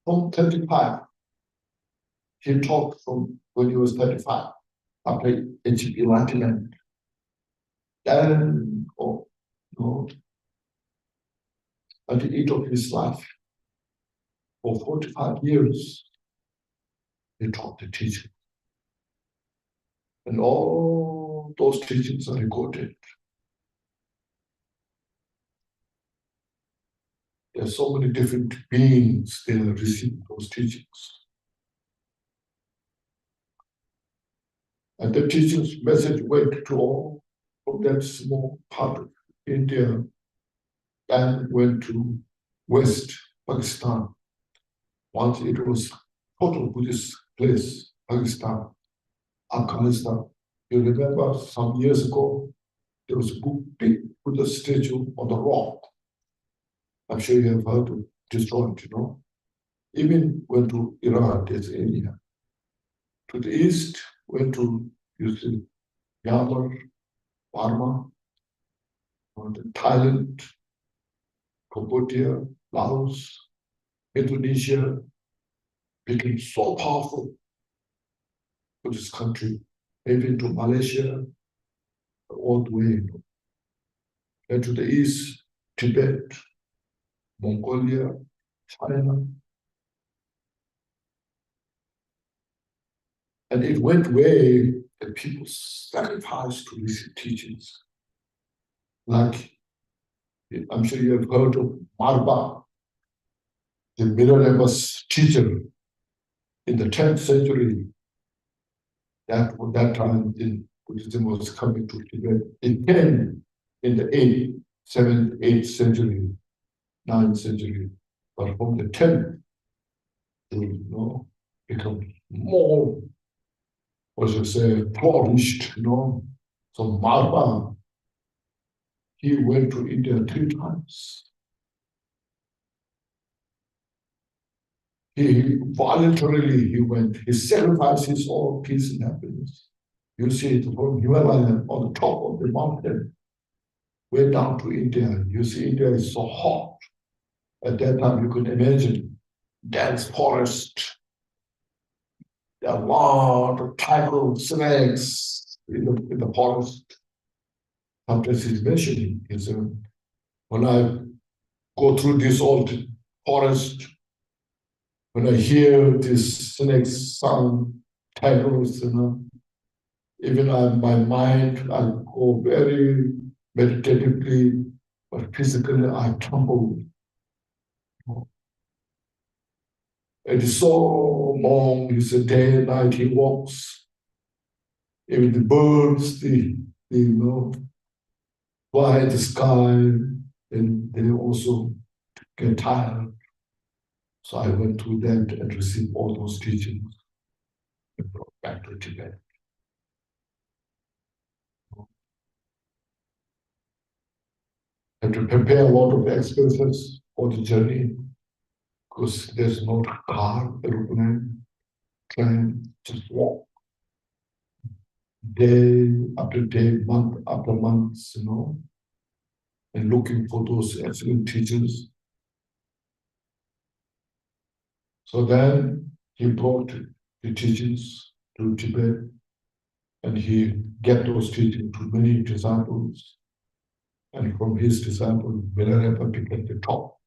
35. He taught from when he was 35, after HB Enlightenment. And, oh, no, at the end of his life, for 45 years, he taught the teaching. And all those teachings are recorded. There are so many different beings that are receiving those teachings. And the teachings message went to all from that small part of India and went to West Pakistan. Once it was total Buddhist place, Pakistan, Afghanistan. You remember some years ago, there was a big Buddha statue on the rock. I'm sure you have heard of destroyed, Even went to Iran, there's area. To the east, went to, you see, Myanmar, Burma, Thailand, Cambodia, Laos, Indonesia, became so powerful for this country, maybe into Malaysia, all the way. And to the east, Tibet, Mongolia, China. And it went way that people sacrificed to receive teachings. Like, I'm sure you have heard of Marba, the Milarepa's teacher in the 10th century. That time in Buddhism was coming to Tibet. It came in the 8th, 7th, 8th century, 9th century. But from the 10th, to become more, what should I say, flourished, So Marba, he went to India 3 times. He voluntarily he went. He sacrificed his all peace and happiness. You see it from Himalaya on the top of the mountain, way down to India. You see India is so hot. At that time, you could imagine dense forest, a lot of tiger snakes in the forest. Sometimes he's mentioning, when I go through this old forest, when I hear this snakes sound, tigers, even my mind, I go very meditatively, but physically I tremble. It is so long, it's a day and night he walks. Even the birds, fly in the sky, and they also get tired. So I went through that and received all those teachings and brought back to Tibet. And to prepare a lot of expenses for the journey, because there's no car, aeroplane, train, just walk. Day after day, month after month, and looking for those excellent teachers. So then he brought the teachings to Tibet, and he gave those teachings to many disciples. And from his disciples, Milarepa became the top.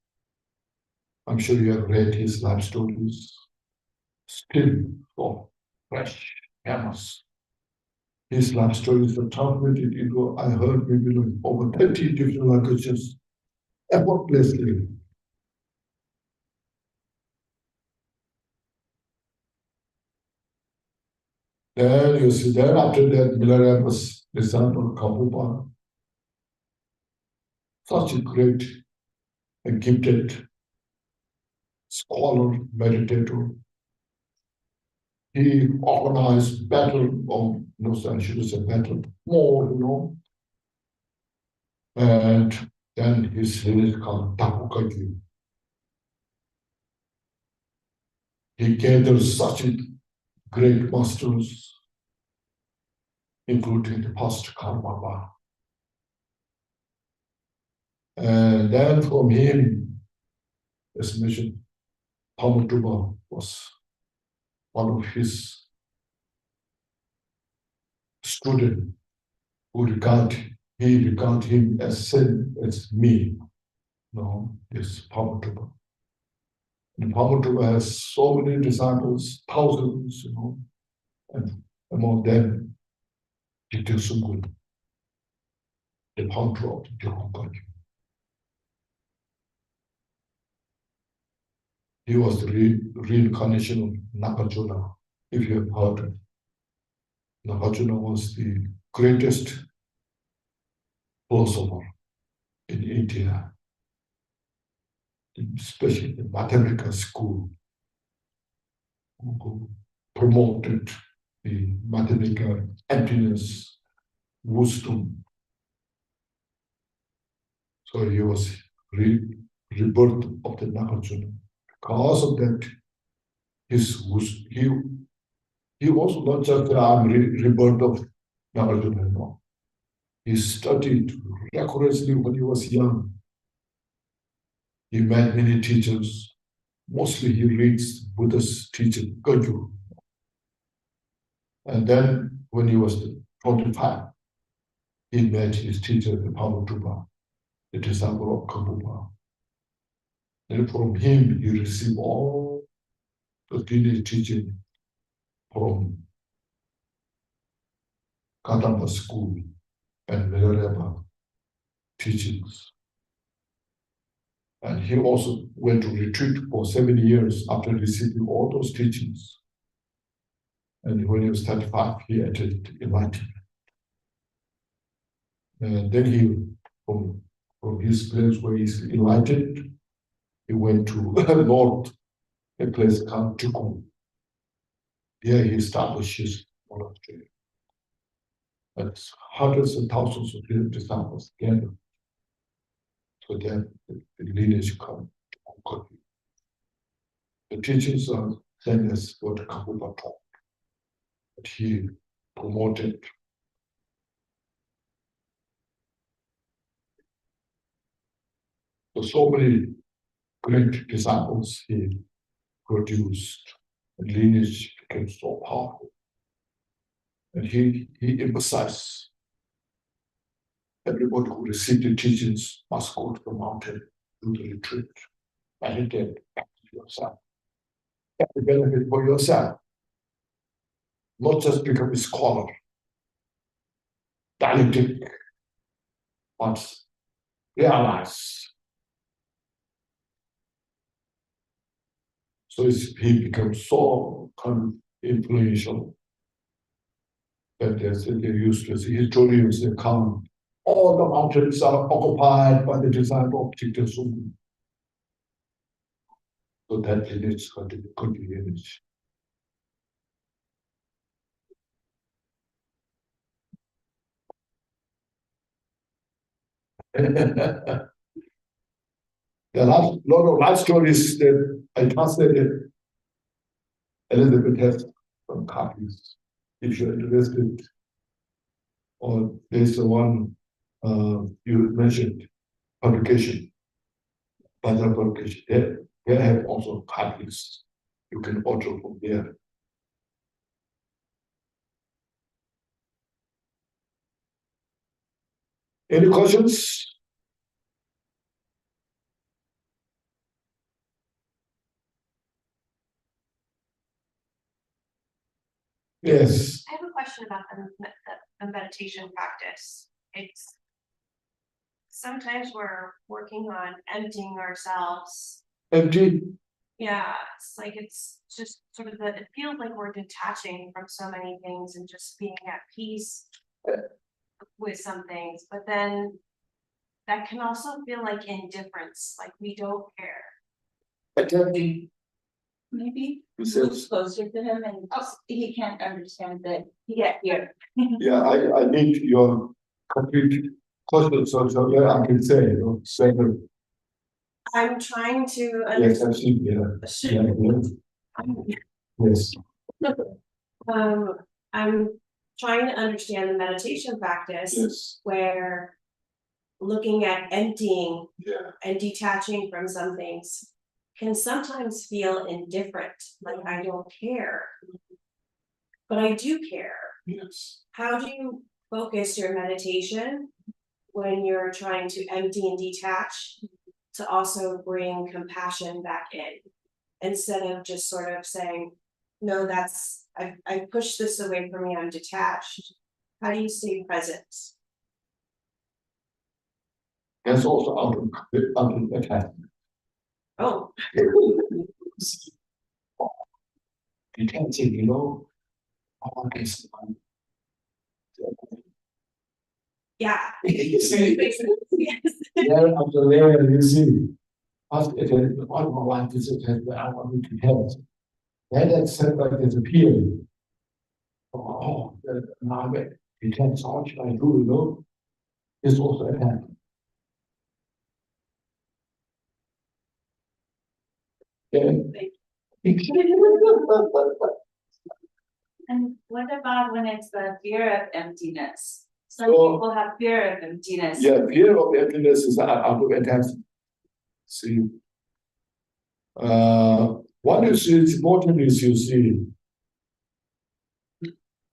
I'm sure you have read his life stories. Still so fresh, famous. His life stories are translated into, I heard maybe like over 30 different languages, effortlessly. Then you see, then after that, Milarepa's disciple Kapupa, such a great and gifted scholar, meditator. He organized battle of, I should say battle, more, and then his village called Tapukagi. He gathered such great masters, including the past Karmapa. And then from him, as mentioned, Pamatuba was one of his students who he regarded him as same as me. This Pamatuba. And Pamatuba has so many disciples, thousands, and among them, Jigten Sungul, the founder of the Jogongkaj. He was the reincarnation of Nagarjuna, if you have heard. Nagarjuna was the greatest philosopher in India, especially the mathematical school. who promoted the Madhyamika emptiness, wisdom. So he was rebirth of the Nagarjuna. Because of that, he was not just rebirth of Nagarjuna, no. He studied rigorously when he was young. He met many teachers. Mostly he reads Buddha's teaching, Gaju. And then when he was 25, he met his teacher, the Pavadupa, the disciple of Kabupa. And from him, he received all the lineage teaching from Kadamba school and Milarepa teachings. And he also went to retreat for 7 years after receiving all those teachings. And when he was 35, he entered enlightenment. And then he, from his place where he's enlightened, he went to north, a place called Tukul. There he established his monastery. That's hundreds and thousands of his disciples together. So then the lineage come to Kukulpi. The teachings are same as what Kabupa taught. But he promoted so many great disciples he produced, and lineage became so powerful. And he emphasized everybody who received the teachings must go to the mountain, do the retreat, meditate, practice yourself. Get the benefit for yourself, not just become a scholar, dialectic, but realize. So he becomes so kind of influential that they're useless. Historians they come, all the mountains are occupied by the disciple of Chitta Summa. So that lineage continues. There are a lot of life stories that I translated. Elizabeth has some copies, if you're interested. Or there's the one you mentioned, publication, Bhajan publication. They have also copies. You can order from there. Any questions? Yes. I have a question about the meditation practice. It's sometimes we're working on emptying ourselves. Empty? Yeah, it's just sort of it feels like we're detaching from so many things and just being at peace with some things, but then that can also feel like indifference, like we don't care. Empty. Maybe He move says, closer to him and he can't understand that. Yeah, here. yeah, I need your complete question so that I can say, several. I'm trying to Yes, understand. I see, Yes. I'm trying to understand the meditation practice Yes. where looking at emptying Yeah. and detaching from some things can sometimes feel indifferent, like I don't care. But I do care. Yes. How do you focus your meditation when you're trying to empty and detach to also bring compassion back in, instead of just sort of saying, no, I pushed this away from me, I'm detached. How do you stay present? That's also out of attachment. Oh, You can't say, I can see. yeah. You see, Yes. there after there, you see, after all my life is attached, I want to help. Then that setback disappeared. Oh, now it depends how much I do, it's also attack. Okay. And what about when it's the fear of emptiness? Some So- people have fear of emptiness. Yeah, fear of emptiness is out of attachment. See, what is important is you see,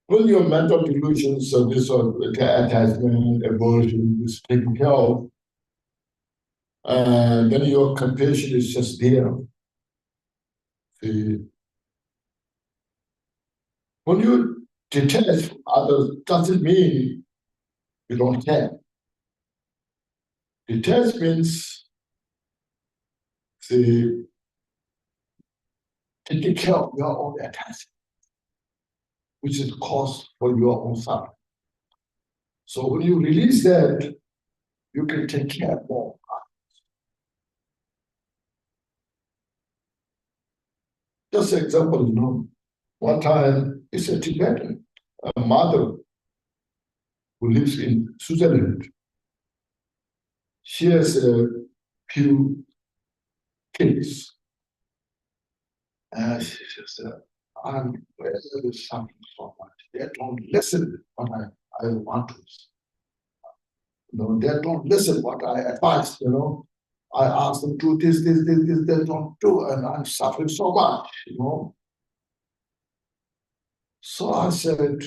when your mental delusions of this sort of attachment, aversion is taken care of, then your compassion is just there. See, when you detach from others, doesn't mean you don't care. Detach means, see, taking care of your own attachment, which is cause for your own suffering. So when you release that, you can take care more. Just an example, one time it's a Tibetan, a mother who lives in Switzerland. She has a few kids. And she says, I'm really suffering so much. They don't listen what I want to. They don't listen what I advise, I ask them to do this, they don't do, and I'm suffering so much, So I said,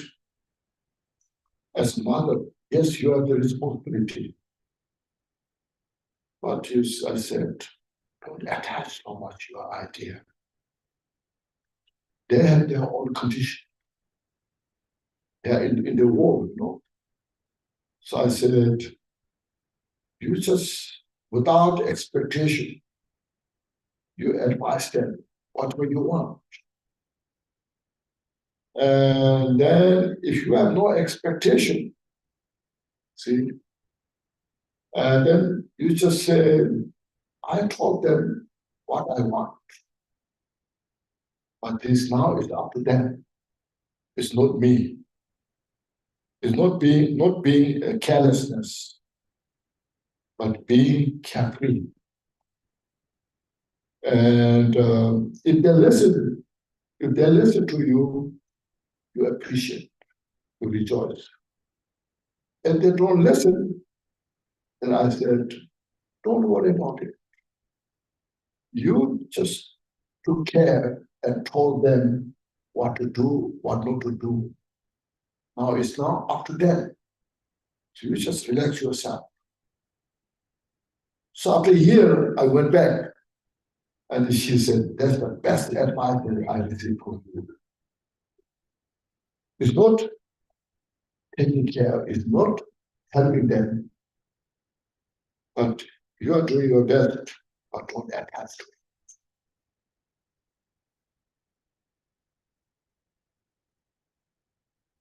as mother, yes, you have the responsibility. But I said, don't attach so much your idea. They have their own condition. They are in the world, So I said, you just, without expectation, you advise them whatever you want. And then if you have no expectation, see, and then you just say, I told them what I want. But this now is up to them. It's not me. It's not being a carelessness, but being carefree. And if they listen to you, you appreciate, you rejoice. If they don't listen, then I said, don't worry about it. You just took care and told them what to do, what not to do. Now it's now up to them. So you just relax yourself. So after a year, I went back and she said, that's the best advice that I received from you. It's not taking care, it's not helping them, but you are doing your best, but don't attach to it.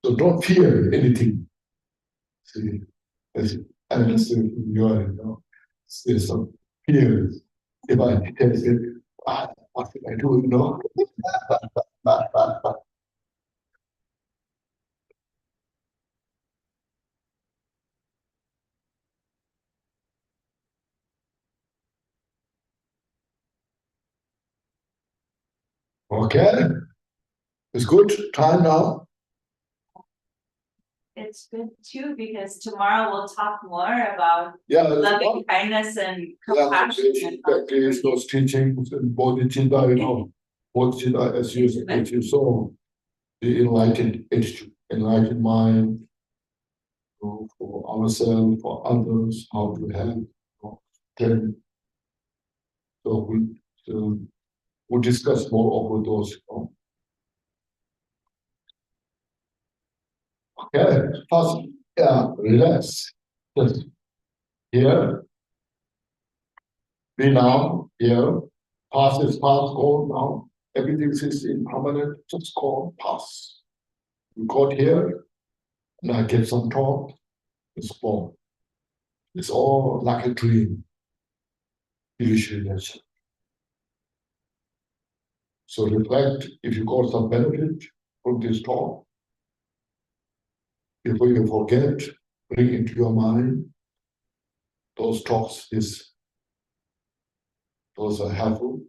So don't fear anything. See, I listen to your, there's some fears. If I tell you, what should I do, Okay, it's good time now. It's good too, because tomorrow we'll talk more about Yeah, loving kindness and compassion. practice those teachings in Bodhicitta, Bodhicitta as you saw, the enlightened attitude, enlightened mind, for ourselves, for others, how to help, then so we'll discuss more over those. Okay, first, relax. Just here, be now, here, past is past, go now. Everything is impermanent, just go pass. We got here, and I get some talk, it's born. It's all like a dream, illusion. So reflect if you got some benefit from this talk. Before you forget, bring into your mind those talks, those are helpful.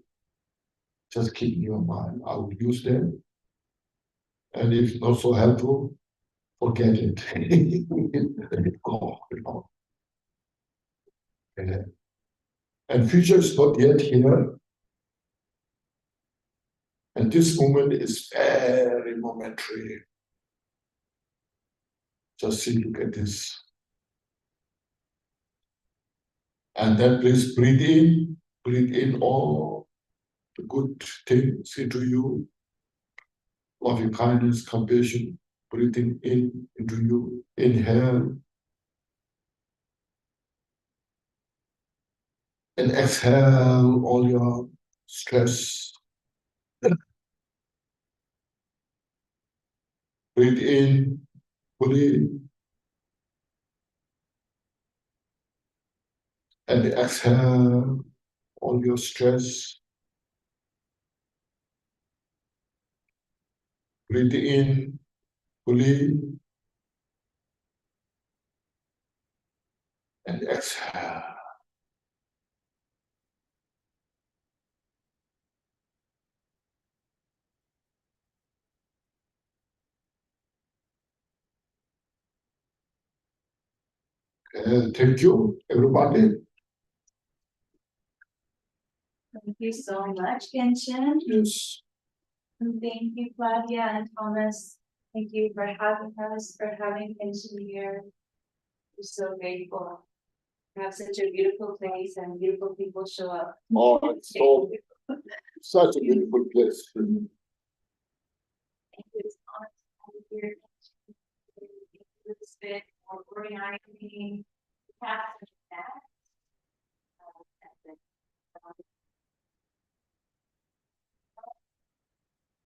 Just keep in your mind. I will use them. And if not so helpful, forget it. Let it go, you know. And future is not yet here. And this moment is very momentary. Just see, look at this. And then please breathe in all the good things into you. Loving kindness, compassion, breathing in into you. Inhale. And exhale all your stress. Breathe in fully. And exhale all your stress. Breathe in fully. And exhale. Thank you, everybody. Thank you so much, Khenchen. Yes. And thank you, Claudia and Thomas. Thank you for having us, for having Khenchen here. We're so grateful. We have such a beautiful place and beautiful people show up. Oh, it's so such a beautiful place. Thank you. It's honest to have you here. Thank you for this bit, for organizing, past